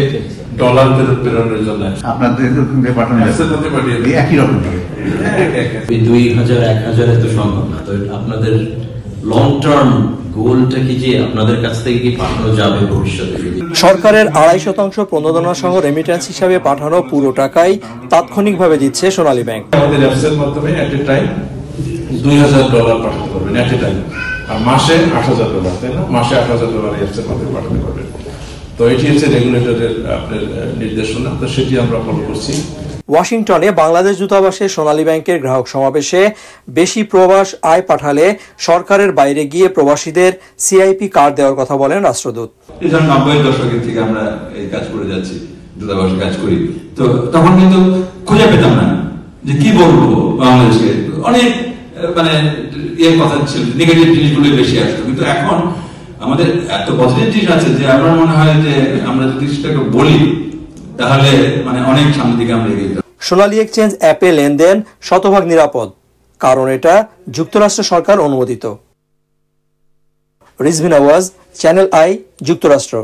ডলার ফেরত প্রেরণের জন্য আপনাদের পাঠানো একই রকম 2000 1000 তো সম্ভব না। তো আপনাদের লং টার্ম গোলটা কি যে আপনাদের কাছ থেকে কি পাঠানো যাবে ভবিষ্যতে? সরকারের 2.5% প্রণোদনা সহ রেমিটেন্স হিসাবে পাঠানো পুরো টাকাই তাৎক্ষণিকভাবে দিচ্ছে সোনালী ব্যাংক। আমাদের অ্যাপসের মাধ্যমে এট এ টাইম $2000 পাঠাতে পারবেন এট এ টাইম, আর মাসে $8000, তাই না? মাসে $8000 অ্যাপসের মাধ্যমে পাঠাতে পারবেন। তো এটি হচ্ছে রেগুলেটরের আপনার নির্দেশনা, তো সেটি আমরা ফলো করছি। ওয়াশিংটনে বাংলাদেশ দূতাবাসে সোনালী ব্যাংকের গ্রাহক সমাবেশে বেশি প্রবাস আয় পাঠালে সরকারের বাইরে গিয়ে প্রবাসীদের সিআইপি কার্ড দেওয়ার কথা বলেন রাষ্ট্রদূত। 90-এর দশকের থেকে আমরা এই কাজ করে যাচ্ছি, দূতাবাসে কাজ করি, তো তখন কিন্তু খুঁজে পেতাম না যে কি বলবো বাংলাদেশকে, অনেক মানে এর কথা ছিল, নেগেটিভ জিনিসগুলো বেশি আসতো। কিন্তু এখন আমাদের এত পজিটিভ জিনিস আছে যে আমার মনে হয় যে আমরা যদি সেটাকে বলি তাহলে মানে অনেক সামনের দিকে আমরা এগিয়ে যাব। সোনালী এক্সচেঞ্জ অ্যাপে লেনদেন শতভাগ নিরাপদ, কারণ এটা যুক্তরাষ্ট্র সরকার অনুমোদিত। রিজভিন আওয়াজ, চ্যানেল আই, যুক্তরাষ্ট্র।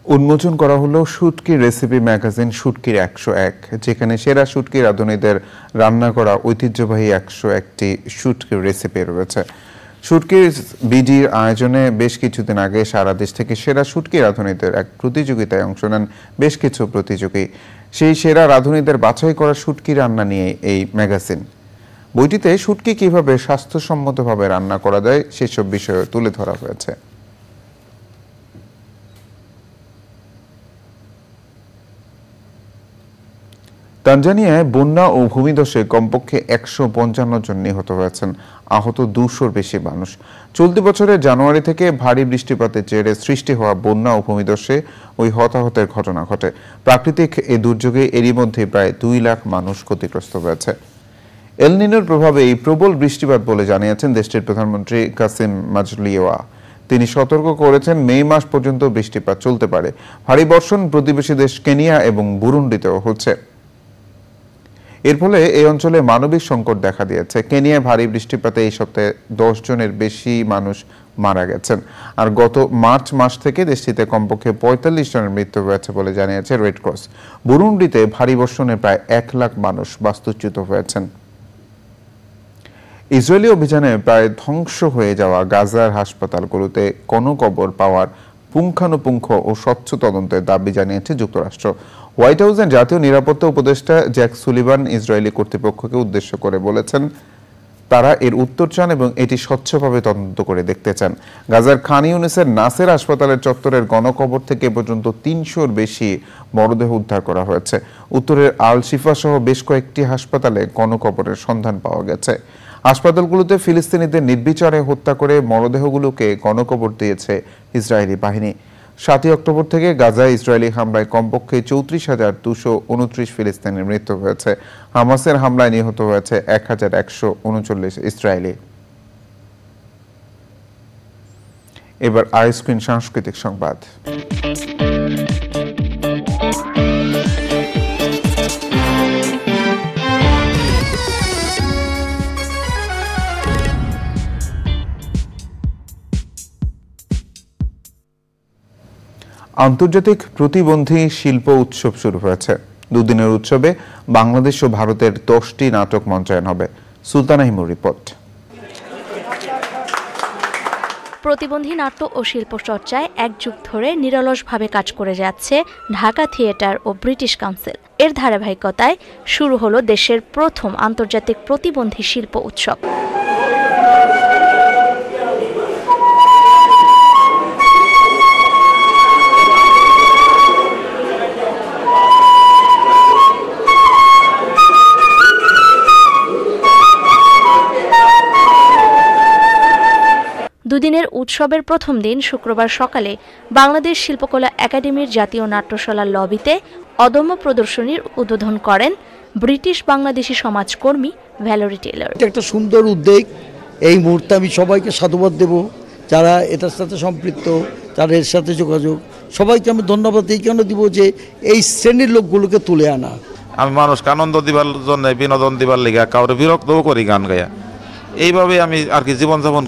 উন্মোচন করা হলো শুটকি রেসিপি ম্যাগাজিন শুটকির 101, যেখানে সেরা শুটকি রাঁধুনিদের রান্না করা ঐতিহ্যবাহী 101টি শুটকির রেসিপি রয়েছে। শুটকির বিডির আয়োজনে বেশ কিছুদিন আগে সারা দেশ থেকে সেরা শুটকি রাঁধুনিদের এক প্রতিযোগিতায় অংশ নেন বেশ কিছু প্রতিযোগী। সেই সেরা রাঁধুনিদের বাছাই করা শুটকি রান্না নিয়ে এই ম্যাগাজিন। বইটিতে শুটকি কিভাবে স্বাস্থ্যসম্মতভাবে রান্না করা যায় সেসব বিষয় তুলে ধরা হয়েছে। তানজানিয়ায় বন্যা ও ভূমিধসে কমপক্ষে 155 জন নিহত হয়েছেন, আহত 200-র বেশি মানুষ। চলতি বছরের জানুয়ারি থেকে ভারী বৃষ্টিপাতের জেরে সৃষ্টি হওয়া বন্যা ও ভূমিধসে ওই হতাহতের ঘটনা ঘটে। প্রাকৃতিক এই দুর্যোগে এরই মধ্যে প্রায় 2 লাখ মানুষ ক্ষতিগ্রস্ত হয়েছে। এল নিনোর প্রভাবে এই প্রবল বৃষ্টিপাত বলে জানিয়েছেন দেশটির প্রধানমন্ত্রী কাসিম মাজলিওয়া। তিনি সতর্ক করেছেন মে মাস পর্যন্ত বৃষ্টিপাত চলতে পারে। ভারী বর্ষণ প্রতিবেশী দেশ কেনিয়া এবং বুরুন্ডিতেও হচ্ছে। এর ফলে এই অঞ্চলে মানবিক সংকট দেখা দিয়েছে। কেনিয়ায় ভারী বৃষ্টিপাতে এই সপ্তাহে 10 জনের বেশি মানুষ মারা গেছেন, আর গত মার্চ মাস থেকে দেশটিতে কমপক্ষে 45 জনের মৃত্যু হয়েছে বলে জানিয়েছে রেড ক্রস। বুরুন্ডিতে ভারী বর্ষণে প্রায় 1 লাখ মানুষ বাস্তুচ্যুত হয়েছেন। ইসরায়েলি অভিযানে প্রায় ধ্বংস হয়ে যাওয়া গাজার হাসপাতালগুলোতে গণকবর পাওয়ার পুঙ্খানুপুঙ্খ ও স্বচ্ছ তদন্তের দাবি জানিয়েছে যুক্তরাষ্ট্র। হোয়াইট হাউসের জাতীয় নিরাপত্তা উপদেষ্টা জ্যাক সুলিভান ইসরায়েলি কর্তৃপক্ষকে উদ্দেশ্য করে বলেছেন তারা এর উত্তর চান এবং এটি স্বচ্ছভাবে তদন্ত করে দেখতে চান। গাজার খান ইউনিসের নাসের হাসপাতালের চত্বরের গণকবর থেকে পর্যন্ত 300-র বেশি মরদেহ উদ্ধার করা হয়েছে। উত্তরের আল শিফা সহ বেশ কয়েকটি হাসপাতালে গণকবরের সন্ধান পাওয়া গেছে। হাসপাতালগুলোতে ফিলিস্তিনিদের নির্বিচারে হত্যা করে মরদেহগুলোকে গণকবর দিয়েছে ইসরায়েলি বাহিনী। 7 অক্টোবর থেকে গাজায় ইসরায়েলি হামলায় কমপক্ষে 34,229 ফিলিস্তিনির মৃত্যু হয়েছে। হামাসের হামলায় নিহত হয়েছে 1,139 ইসরায়েলি। এবার আইস্ক্রিন সাংস্কৃতিক সংবাদ। আন্তর্জাতিক প্রতিবন্ধী শিল্প উৎসব শুরু হয়েছে। 2 দিনের উৎসবে বাংলাদেশ ও ভারতের 10টি নাটক মঞ্চায়ন হবে। সুলতানা হিমুর রিপোর্ট। প্রতিবন্ধী নাট্য ও শিল্প চর্চায় 1 যুগ ধরে নিরলসভাবে কাজ করে যাচ্ছে ঢাকা থিয়েটার ও ব্রিটিশ কাউন্সিল। এর ধারাবাহিকতায় শুরু হলো দেশের প্রথম আন্তর্জাতিক প্রতিবন্ধী শিল্প উৎসব। দুদিনের উৎসবের প্রথম দিন শুক্রবার সকালে বাংলাদেশ শিল্পকলা একাডেমির জাতীয় নাট্যশালার লবিতে অদম্য প্রদর্শনীর উদ্বোধন করেন ব্রিটিশ বাংলাদেশি সমাজকর্মী ভ্যালেরি টেলর। এটা একটা সুন্দর উদ্যোগ। এই মুহূর্তে আমি সবাইকে সাধুবাদ দেব যারা এটার সাথে সম্পৃক্ত, যারা এর সাথে যোগাযোগ, সবাইকে আমি ধন্যবাদ এই কারণে দিব যে এই শ্রেণীর লোকগুলোকে তুলে আনা। আমি মানুষকে আনন্দ দিবার জন্য, বিনোদন দিবার লিগা কাউরে বিরক্তও করি গান গায়া। এইভাবে আমি আর কি জীবনযাপন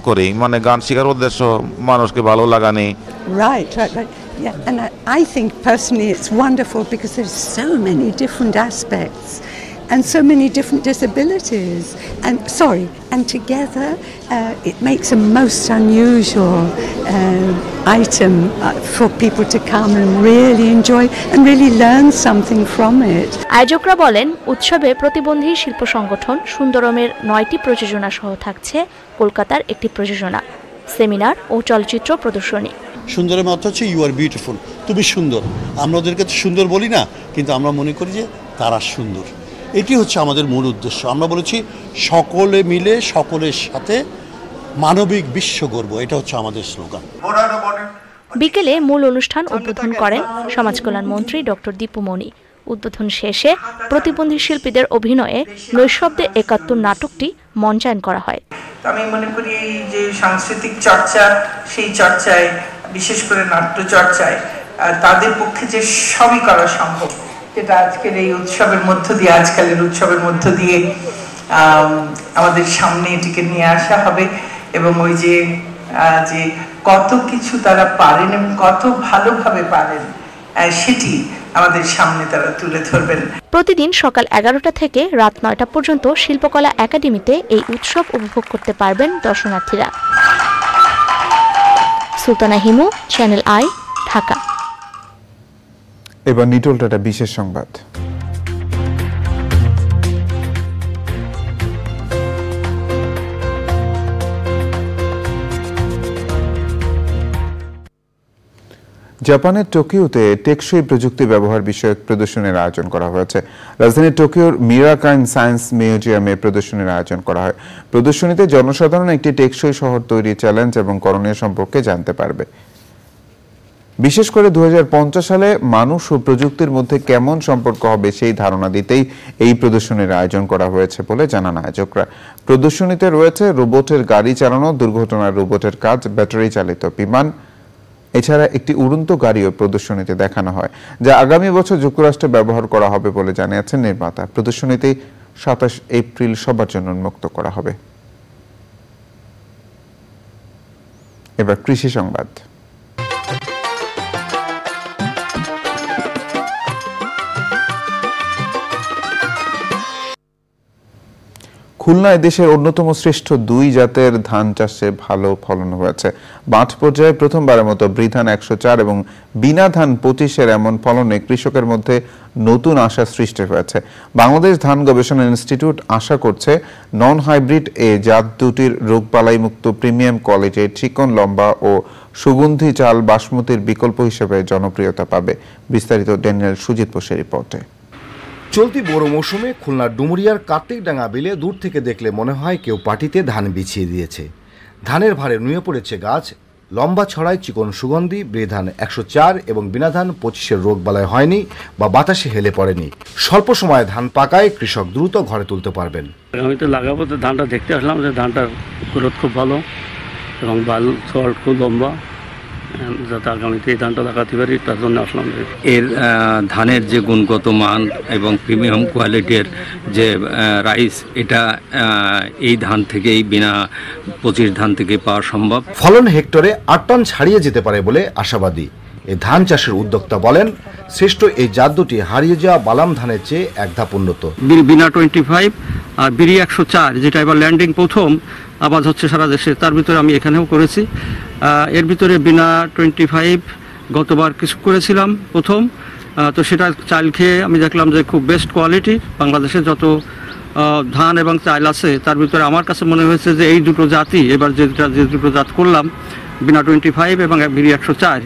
করি, মানে গান শেখার উদ্দেশ্য মানুষকে ভালো লাগানি। Right. Yeah, and I think personally it's wonderful because there's so many different aspects and so many different disabilities, and together it makes a most unusual item for people to come and really enjoy and really learn something from it. আয়োজকরা বলেন, উৎসবে প্রতিবন্ধী শিল্প সংগঠন সুন্দরমের 9টি প্রযোজনা সহ থাকছে কলকাতার একটি প্রযোজনা, সেমিনার ও চলচ্চিত্র প্রদর্শনী। সুন্দরের অর্থ হচ্ছে ইউ আর বিউটিফুল, তুমি সুন্দর। আমরা ওদেরকে তো সুন্দর বলি না, কিন্তু আমরা মনে করি যে তারা সুন্দর। এটি হচ্ছে আমাদের মূল উদ্দেশ্য। আমরা বলেছি সকলে মিলে সকলের সাথে মানবিক বিশ্ব গড়ব, এটা হচ্ছে আমাদের স্লোগান। বিকেলে মূল অনুষ্ঠান উদ্বোধন করেন সমাজকল্যাণ মন্ত্রী ডক্টর দীপু মনি। উদ্বোধন শেষে প্রতিবন্ধী শিল্পীদের অভিনয়ে নৈশব্দে ৭১ নাটকটি মঞ্চায়ন করা হয়। আমি মনে করি এই যে সাংস্কৃতিক চর্চা, সেই চর্চায় বিশেষ করে নাট্য চর্চায় তাদের পক্ষে যে সবই করা সম্ভব, যেটা আজকের এই উৎসবের মধ্য দিয়ে, আজকালের উৎসবের মধ্য দিয়ে আমাদের সামনে এটিকে নিয়ে আসা হবে এবং ওই যে কত কিছু তারা পারেন এবং কত ভালোভাবে পারেন সেটি আমাদের সামনে তারা তুলে ধরবেন। প্রতিদিন সকাল 11টা থেকে রাত 9টা পর্যন্ত শিল্পকলা একাডেমিতে এই উৎসব উপভোগ করতে পারবেন দর্শনার্থীরা। Sultana Himu, channel I, Dhaka. এবার নিটোল টাটা বিশেষ সংবাদ। জাপানের টোকিওতে টেকসই প্রযুক্তি ব্যবহার বিষয়ক প্রদর্শনীর আয়োজন করা হয়েছে। রাজধানী টোকিওর মিরাকাইন সায়েন্স মিউজিয়ামে প্রদর্শনীর আয়োজন করা হয়। প্রদর্শনীতে জনসাধারণ একটি টেকসই শহর তৈরি চ্যালেঞ্জ এবং করণীয় সম্পর্কে জানতে পারবে। বিশেষ করে 2050 সালে মানুষ ও প্রযুক্তির মধ্যে কেমন সম্পর্ক হবে সেই ধারণা দিতেই এই প্রদর্শনীর আয়োজন করা হয়েছে বলে জানান আয়োজকরা। প্রদর্শনীতে রয়েছে রোবটের গাড়ি চালানো, দুর্ঘটনার রোবটের কাজ, ব্যাটারি চালিত বিমান, এছাড়া একটি উড়ন্ত গাড়িও প্রদর্শনীতে দেখানো হয়, যা আগামী বছর যুক্তরাষ্ট্রে ব্যবহার করা হবে বলে জানিয়েছেন নির্মাতা। প্রদর্শনীতে 27 এপ্রিল সবার জন্য উন্মুক্ত করা হবে। এবার কৃষি সংবাদ। খুলনায় দেশের অন্যতম শ্রেষ্ঠ 2 জাতের ধান চাষে ভালো ফলন হয়েছে। মাঠ পর্যায়ে প্রথমবারের মতো বৃধান 104 এবং বিনা ধান 25-এর এমন ফলনে কৃষকের মধ্যে নতুন আশা সৃষ্টি হয়েছে। বাংলাদেশ ধান গবেষণা ইনস্টিটিউট আশা করছে নন হাইব্রিড এ জাত দুটির রোগবালাই মুক্ত প্রিমিয়াম কোয়ালিটির চিকন লম্বা ও সুগন্ধি চাল বাসমতির বিকল্প হিসেবে জনপ্রিয়তা পাবে। বিস্তারিত ড্যানিয়েল সুজিত বোসের রিপোর্টে। চলতি বড় মৌসুমে খুলনার ডুমুরিয়ার কার্তিকডাঙ্গা বিলে দূর থেকে দেখলে মনে হয় কেউ পাটিতে ধান বিছিয়ে দিয়েছে। ধানের ভারে নুয়ে পড়েছে গাছ, লম্বা ছড়ায় চিকন সুগন্ধি। বৃধান 104 এবং বিনা ধান 25-এর রোগবালাই হয়নি বা বাতাসে হেলে পড়েনি। স্বল্প সময়ে ধান পাকায় কৃষক দ্রুত ঘরে তুলতে পারবেন। আমি তো লাগাবো, তো ধানটা দেখতে আসলাম যে ধানটার গ্রোথ খুব ভালো এবং বাল ছড় খুব লম্বা, যাতে আগামীতে এই ধানটা লাগাতে পারি তার জন্য আসলাম। এর ধানের যে গুণগত মান এবং প্রিমিয়াম কোয়ালিটির যে রাইস, এটা এই ধান থেকেই বিনা 25 ধান থেকে পাওয়া সম্ভব। ফলন হেক্টরে 8 টন ছাড়িয়ে যেতে পারে বলে আশাবাদী এই ধান চাষের উদ্যোক্তা বলেন, শ্রেষ্ঠ এই জাত দুটি হারিয়ে যাওয়া বালাম ধানের চেয়ে এক ধাপ উন্নত। বিনা 25 আর বিরি 104, যেটা এবার ল্যান্ডিং প্রথম আবাদ হচ্ছে সারা দেশে, তার ভিতরে আমি এখানেও করেছি। এর ভিতরে বিনা 25 গতবার কিছু করেছিলাম প্রথম, তো সেটা চাল খেয়ে আমি দেখলাম যে খুব বেস্ট কোয়ালিটি। বাংলাদেশে যত ধান এবং চাল আছে তার ভিতরে আমার কাছে মনে হয়েছে যে এই দুটো জাতই, এবার যে দুটো জাত করলাম বিনা 25 এবং বিরি 104,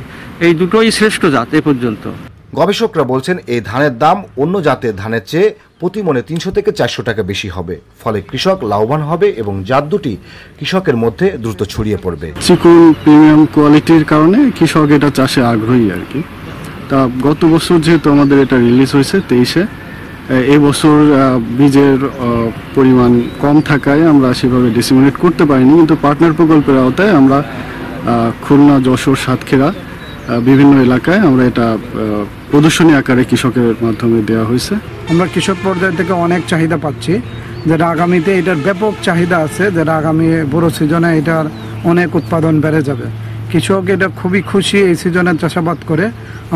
এই দুটোই শ্রেষ্ঠ জাত এ পর্যন্ত। গবেষকরা বলছেন এই ধানের দাম অন্য জাতের ধানের চেয়ে প্রতি মনে 300 থেকে 400 টাকা বেশি হবে। ফলে কৃষক লাভবান হবে এবং জাত দুটি কৃষকের মধ্যে দ্রুত ছড়িয়ে পড়বে। চিকন প্রিমিয়াম কোয়ালিটির কারণে কৃষক এটা চাষে আগ্রহী আর কি। তা গত বছর যেহেতু আমাদের এটা রিলিজ হয়েছে 23-এ, এই বছর বীজের পরিমাণ কম থাকায় আমরা সেভাবে ডিসিমিনেট করতে পারিনি, কিন্তু পার্টনার প্রকল্পের আওতায় আমরা খুলনা, যশোর, সাতক্ষীরা বিভিন্ন এলাকায় আমরা এটা প্রদর্শনী আকারে কৃষকের মাধ্যমে দেওয়া হয়েছে। আমরা কৃষক পর্যায় থেকে অনেক চাহিদা পাচ্ছি, যেটা আগামীতে এটার ব্যাপক চাহিদা আছে, যেটা আগামী বড় সিজনে এটার অনেক উৎপাদন বেড়ে যাবে। কৃষক এটা খুবই খুশি এই সিজনে চাষাবাদ করে।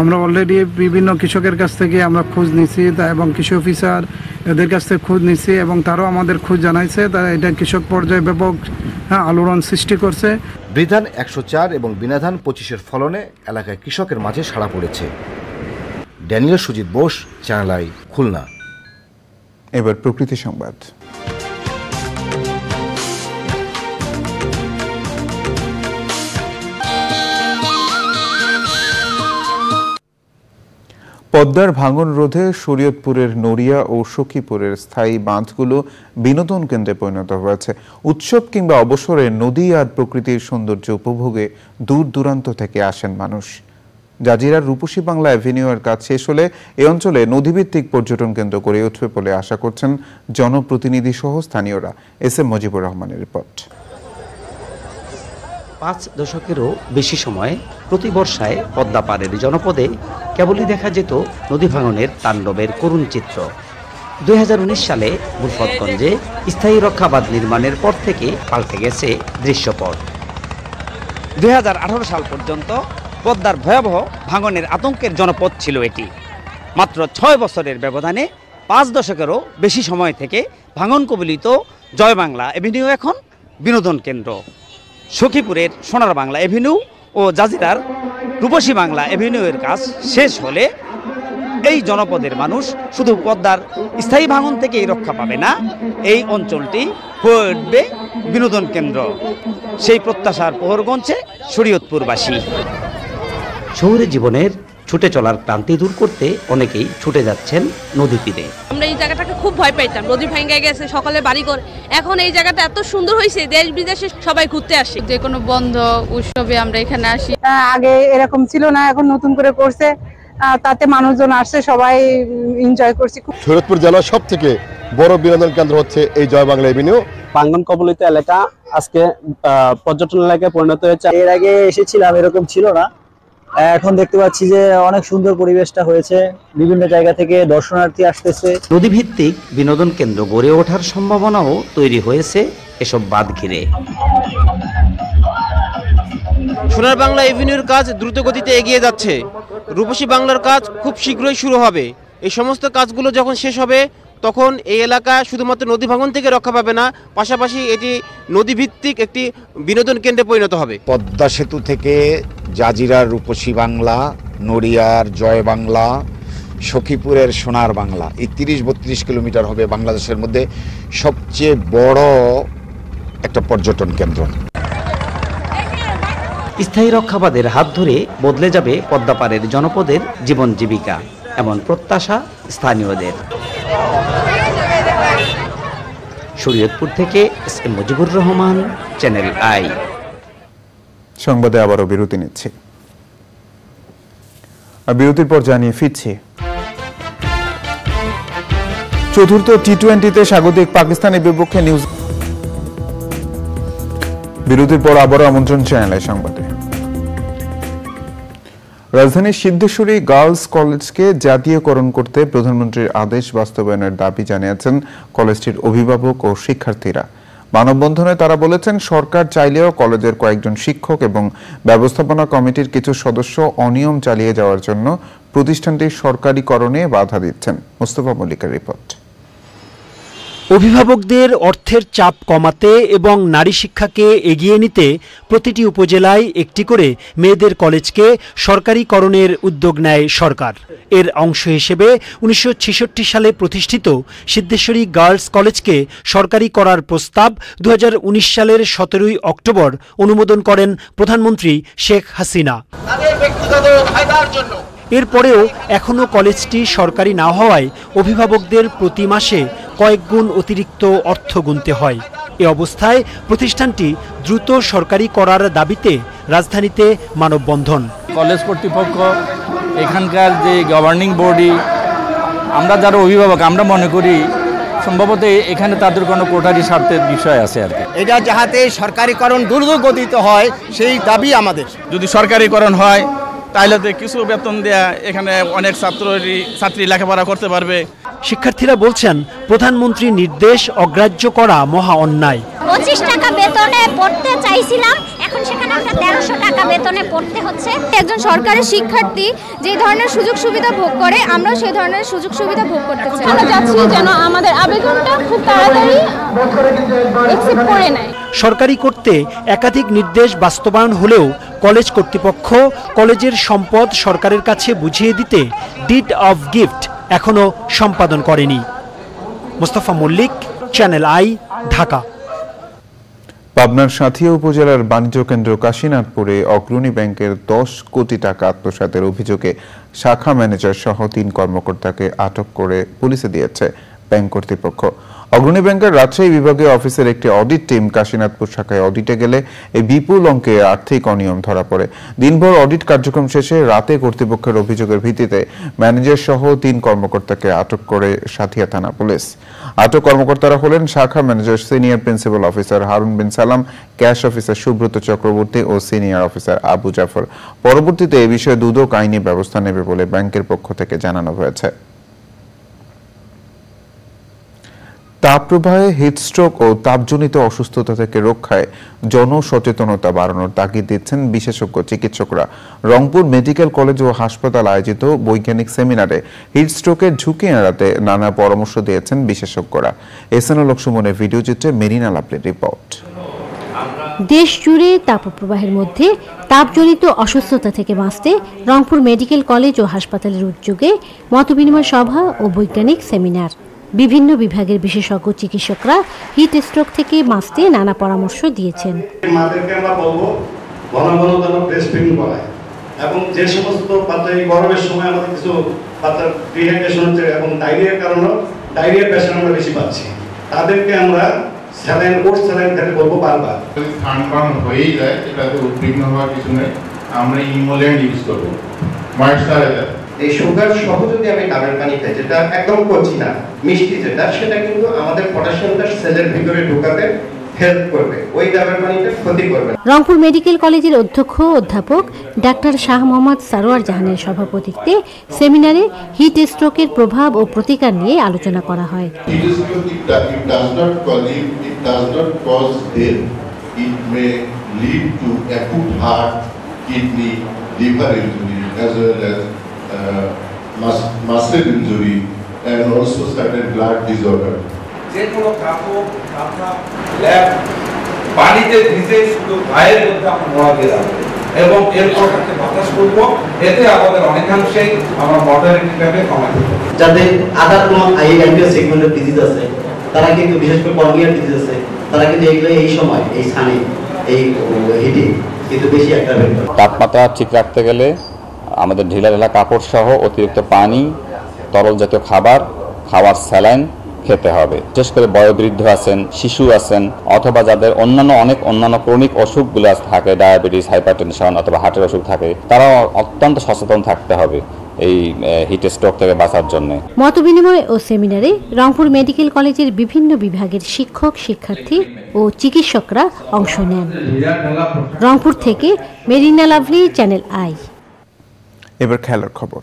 আমরা অলরেডি বিভিন্ন কৃষকের কাছ থেকে আমরা খোঁজ নিছি এবং কৃষি অফিসার এদের কাছ থেকে খোঁজ নিছি এবং তারাও আমাদের খোঁজ জানাইছে, তারা এটা কৃষক পর্যায়ে ব্যাপক আলোড়ন সৃষ্টি করছে। বৃধান 104 এবং বিনাধান 25-এর ফলনে এলাকায় কৃষকের মাঝে সাড়া পড়েছে। Daniel Sujit Bose, channel I, Khulna. এবার প্রকৃতি সংবাদ। পদ্মার ভাঙন রোধে শরীয়তপুরের নড়িয়া ও সখীপুরের স্থায়ী বাঁধগুলো বিনোদন কেন্দ্রে পরিণত হয়েছে। উৎসব কিংবা অবসরে নদী আর প্রকৃতির সৌন্দর্য উপভোগে দূর দূরান্ত থেকে আসেন মানুষ। জাজিরার রূপসী বাংলা অ্যাভিনিউয়ের কাজ শেষ হলে এ অঞ্চলে নদীভিত্তিক পর্যটন কেন্দ্র গড়ে উঠবে বলে আশা করছেন জনপ্রতিনিধি সহ স্থানীয়রা। এস এম মুজিবুর রহমানের রিপোর্ট। 5 দশকেরও বেশি সময় প্রতি বর্ষায় পদ্মা পাড়ের জনপদে কেবলই দেখা যেত নদী ভাঙনের তাণ্ডবের করুণ চিত্র। 2019 সালে মুলফতগঞ্জে স্থায়ী রক্ষাবাঁধ নির্মাণের পর থেকে পাল্টে গেছে দৃশ্যপট। 2018 সাল পর্যন্ত পদ্মার ভয়াবহ ভাঙনের আতঙ্কের জনপদ ছিল এটি। মাত্র 6 বছরের ব্যবধানে 5 দশকেরও বেশি সময় থেকে ভাঙন কবলিত জয় বাংলা এভিনিউ এখন বিনোদন কেন্দ্র। সখীপুরের সোনার বাংলা এভিনিউ ও জাজিরার রূপসী বাংলা এভিনিউয়ের কাজ শেষ হলে এই জনপদের মানুষ শুধু পদ্মার স্থায়ী ভাঙন থেকেই রক্ষা পাবে না, এই অঞ্চলটি হয়ে উঠবে বিনোদন কেন্দ্র। সেই প্রত্যাশার প্রহর গুনছে শরীয়তপুরবাসী। শহুরে জীবনের ছুটে চলার ক্লান্তি দূর করতে অনেকেই ছুটে যাচ্ছেন নদী তীরে। আমরা এই জায়গাটাকে খুব ভয় পাইতাম, নদী ভেঙে গেছে, সকালে বাড়িঘর। এখন এই জায়গাটা এত সুন্দর হয়েছে, দেশ বিদেশে সবাই ঘুরতে আসে। যে কোনো বন্ধ উৎসবে আমরা এখানে আসি। আগে এরকম ছিল না, এখন নতুন করে করছে, তাতে মানুষজন আসছে, সবাই এনজয় করছে। শরীয়তপুর জেলার সব থেকে বড় বিনোদন কেন্দ্র হচ্ছে এই জয় বাংলা এভিনিউ। ভাঙন কবলিত এলাকা আজকে পর্যটন এলাকায় পরিণত হয়েছে। এর আগে এসেছিলাম, এরকম ছিল না। এখন দেখতে পাচ্ছি যে অনেক সুন্দর পরিবেশটা হয়েছে, বিভিন্ন জায়গা থেকে দর্শনার্থী আসতেছে। নদীভিত্তিক বিনোদন কেন্দ্র গড়ে ওঠার সম্ভাবনাও তৈরি হয়েছে এসব বাঁধ ঘিরে। সোনার বাংলা এভিনিউর কাজ দ্রুত গতিতে এগিয়ে যাচ্ছে। রূপসী বাংলার কাজ খুব শীঘ্রই শুরু হবে। এই সমস্ত কাজগুলো যখন শেষ হবে তখন এই এলাকা শুধুমাত্র নদী ভাঙন থেকে রক্ষা পাবে না, পাশাপাশি এটি নদীভিত্তিক একটি বিনোদন কেন্দ্রে পরিণত হবে। পদ্মা সেতু থেকে জাজিরার রূপসী বাংলা, নড়িয়ার জয় বাংলা, সখীপুরের সোনার বাংলা, এই 30-32 কিলোমিটার হবে বাংলাদেশের মধ্যে সবচেয়ে বড় একটা পর্যটন কেন্দ্র। স্থায়ী রক্ষাবাদের হাত ধরে বদলে যাবে পদ্মাপাড়ের জনপদের জীবন জীবিকা, এমন প্রত্যাশা স্থানীয়দের। শরীয়তপুর থেকে S M Mujibur Rahman, channel I. সংবাদে আবারও বিরতি নিচ্ছি, আর বিরতির পর জানিয়ে ফিরছি। চতুর্থ টি-20তে স্বাগতিক পাকিস্তানের বিপক্ষে নিউজ। বিরতির পর আবারও আমন্ত্রণ চ্যানেল সংবাদে। রাজধানীর সিদ্ধেশ্বরী গার্লস কলেজকে জাতীয়করণ করতে প্রধানমন্ত্রীর আদেশ বাস্তবায়নের দাবি জানিয়েছেন কলেজটির অভিভাবক ও শিক্ষার্থীরা। মানববন্ধনে তারা বলেছেন, সরকার চাইলেও কলেজের কয়েকজন শিক্ষক এবং ব্যবস্থাপনা কমিটির কিছু সদস্য অনিয়ম চালিয়ে যাওয়ার জন্য প্রতিষ্ঠানটির সরকারিকরণে বাধা দিচ্ছেন। মুস্তফা মল্লিকের রিপোর্ট। অভিভাবকদের অর্থের চাপ কমাতে এবং নারী শিক্ষাকে এগিয়ে নিতে প্রতিটি উপজেলায় একটি করে মেয়েদের কলেজকে সরকারিকরণের উদ্যোগ নেয় সরকার। এর অংশ হিসেবে 1966 সালে প্রতিষ্ঠিত সিদ্ধেশ্বরী গার্লস কলেজকে সরকারি করার প্রস্তাব 2019 সালের 17 অক্টোবর অনুমোদন করেন প্রধানমন্ত্রী শেখ হাসিনা। তাদের ব্যক্তিগত ফায়দার জন্য এরপরেও এখনও কলেজটি সরকারি না হওয়ায় অভিভাবকদের প্রতি মাসে কয়েক গুণ অতিরিক্ত অর্থ গুনতে হয়। এ অবস্থায় প্রতিষ্ঠানটি দ্রুত সরকারি করার দাবিতে রাজধানীতে মানববন্ধন। কলেজ কর্তৃপক্ষ, এখানকার যে গভর্নিং বডি, আমরা যারা অভিভাবক, আমরা মনে করি সম্ভবত এখানে তাদের কোনো কোটারি স্বার্থের বিষয় আছে আর কি। এটা যাহাতে সরকারিকরণ দ্রুত গতিতে হয় সেই দাবি আমাদের। যদি সরকারিকরণ হয় তাহলে কিছু বেতন দেয়া এখানে অনেক ছাত্রী লেখাপড়া করতে পারবে। শিক্ষার্থীরা বলছেন প্রধানমন্ত্রীর নির্দেশ অগ্রাহ্য করা মহা অন্যায়। 25 টাকা বেতনে পড়তে চাইছিলাম, এখন সেখানে আমরা 1300 টাকা বেতনে পড়তে হচ্ছে। একজন সরকারি শিক্ষার্থী যে ধরনের সুযোগ সুবিধা ভোগ করে, আমরাও সেই ধরনের সুযোগ সুবিধা ভোগ করতে চাই। আমরা চাচ্ছি যেন আমাদের আবেদনটা খুব তাড়াতাড়ি অ্যাকসেপ্ট করে নেয়। সরকারি করতে একাধিক নির্দেশ বাস্তবায়ন হলেও কলেজ কর্তৃপক্ষ কলেজের সম্পদ সরকারের কাছে বুঝিয়ে দিতে ডিড অফ গিফট এখনো সম্পাদন করেনি। Mostafa Mallik, channel I, Dhaka. পাবনার সাঁথিয়া উপজেলার বাণিজ্য কেন্দ্র কাশীনাথপুরে অগ্রণী ব্যাংকের 10 কোটি টাকা আত্মসাতের অভিযোগে শাখা ম্যানেজার সহ 3 কর্মকর্তাকে আটক করে পুলিশে দিয়েছে ব্যাংক কর্তৃপক্ষ। অগ্রণী ব্যাংকের রাজশাহী বিভাগীয় অফিসের একটি অডিট টিম কাশীনাথপুর শাখায় অডিটে গেলে এই বিপুল অঙ্কের আর্থিক অনিয়ম ধরা পড়ে। দিনভর অডিট কার্যক্রম শেষে রাতে কর্তৃপক্ষের অভিযোগের ভিত্তিতে ম্যানেজার সহ 3 কর্মকর্তাকে আটক করে সাঁথিয়া থানা পুলিশ। আটক কর্মকর্তারা হলেন শাখা manager senior principal officer Harun Bin Salam, cash officer Subrata Chakraborty ও সিনিয়র অফিসার আবু জাফর। পরবর্তীতে এ বিষয়ে দুদক আইনি ব্যবস্থা নেবে বলে ব্যাংকের পক্ষ থেকে জানানো হয়েছে। তাপপ্রবাহে হিটস্ট্রোক ও তাপজনিত অসুস্থতা থেকে রক্ষায় জনসচেতনতা বাড়ানোর তাগিদ দিচ্ছেন বিশেষজ্ঞ চিকিৎসকরা। রংপুর মেডিকেল কলেজ ও হাসপাতাল আয়োজিত বৈজ্ঞানিক সেমিনারে হিটস্ট্রোকের ঝুঁকি এড়াতে নানা পরামর্শ দিয়েছেন বিশেষজ্ঞরা। এসএনএল সুমনের ভিডিও চিত্রে মেরিনা লাভলির রিপোর্ট। দেশ জুড়ে তাপপ্রবাহের মধ্যে তাপজনিত অসুস্থতা থেকে বাঁচতে রংপুর মেডিকেল কলেজ ও হাসপাতালের উদ্যোগে মতবিনিময় সভা ও বৈজ্ঞানিক সেমিনার। বিভিন্ন বিভাগের বিশেষজ্ঞ চিকিৎসকরা হিট স্ট্রোক থেকে বাঁচতে নানা পরামর্শ দিয়েছেন। মাদেরকে আমরা বলবো ঘন ঘন যেন ব্রেস্ট ফিডিং করায়, এবং যে সমস্ত বাচ্চা এই গরমের সময় আমাদের কিছু বাচ্চার ডিহাইড্রেশন হচ্ছে এবং ডায়রিয়ার কারণে ডায়রিয়ার পেশেন্ট আমরা বেশি পাচ্ছি, তাদেরকে আমরা স্যালাইন কোর্স স্যালাইন খেতে বলবো বারবার। যদি খানপান হয়েই যায় এটাতে উদ্বিগ্ন হওয়ার কিছু নেই, আমরা ইমোল্যান্ড ইউজ করবো ময়েশ্চারাইজার। এই সুগার সহ যদি আমি ডাবের পানি খাই, যেটা একদম কচি না, মিষ্টি যেটা, সেটা কিন্তু আমাদের পটাশিয়ামটা সেলের ভিতরে ঢোকাতে হেল্প করবে, ওই ডাবের পানিটা ক্ষতি করবে। রংপুর মেডিকেল কলেজের অধ্যক্ষ অধ্যাপক ডাক্তার শাহ মোহাম্মদ সারোয়ার জাহানের সভাপতিত্বে সেমিনারে হিট স্ট্রোকের প্রভাব ও প্রতিকার নিয়ে আলোচনা করা হয়। muscle injury and also certain blood disorder. যে কোনো কাপড় কাঁথা ল্যাব পানিতে ভিজে শুধু গায়ের মধ্যে আমরা মোড়া দিয়ে রাখবো এবং এরপর তাকে বাতাস করবো, এতে আমাদের অনেকাংশেই আমরা মর্টালিটিটাকে কমাতে পারবো। যাদের আদার কোনো আইএমপিএস সেগমেন্টের ডিজিজ আছে, তারা কিন্তু বিশেষ করে কর্নিয়ার ডিজিজ আছে, তারা কিন্তু এইগুলো এই সময় এই সানি এই হিটে কিন্তু বেশি একটা তাপমাত্রা ঠিক রাখতে গেলে আমাদের ঢিলা ঢিলা কাপড় সহ অতিরিক্ত পানি, তরল জাতীয় খাবার, খাওয়ার স্যালাইন খেতে হবে। বিশেষ করে বয়োবৃদ্ধ আছেন, শিশু আছেন, অথবা যাদের অন্যান্য ক্রনিক অসুখগুলো থাকে, ডায়াবেটিস, হাইপারটেনশন অথবা হার্টের অসুখ থাকে, তারা অত্যন্ত সচেতন থাকতে হবে এই হিট স্ট্রোক থেকে বাঁচার জন্য। মতবিনিময় ও সেমিনারে রংপুর মেডিকেল কলেজের বিভিন্ন বিভাগের শিক্ষক, শিক্ষার্থী ও চিকিৎসকরা অংশ নেন। রংপুর থেকে মেরিনা লাভলি, চ্যানেল আই। এবার খেলার খবর।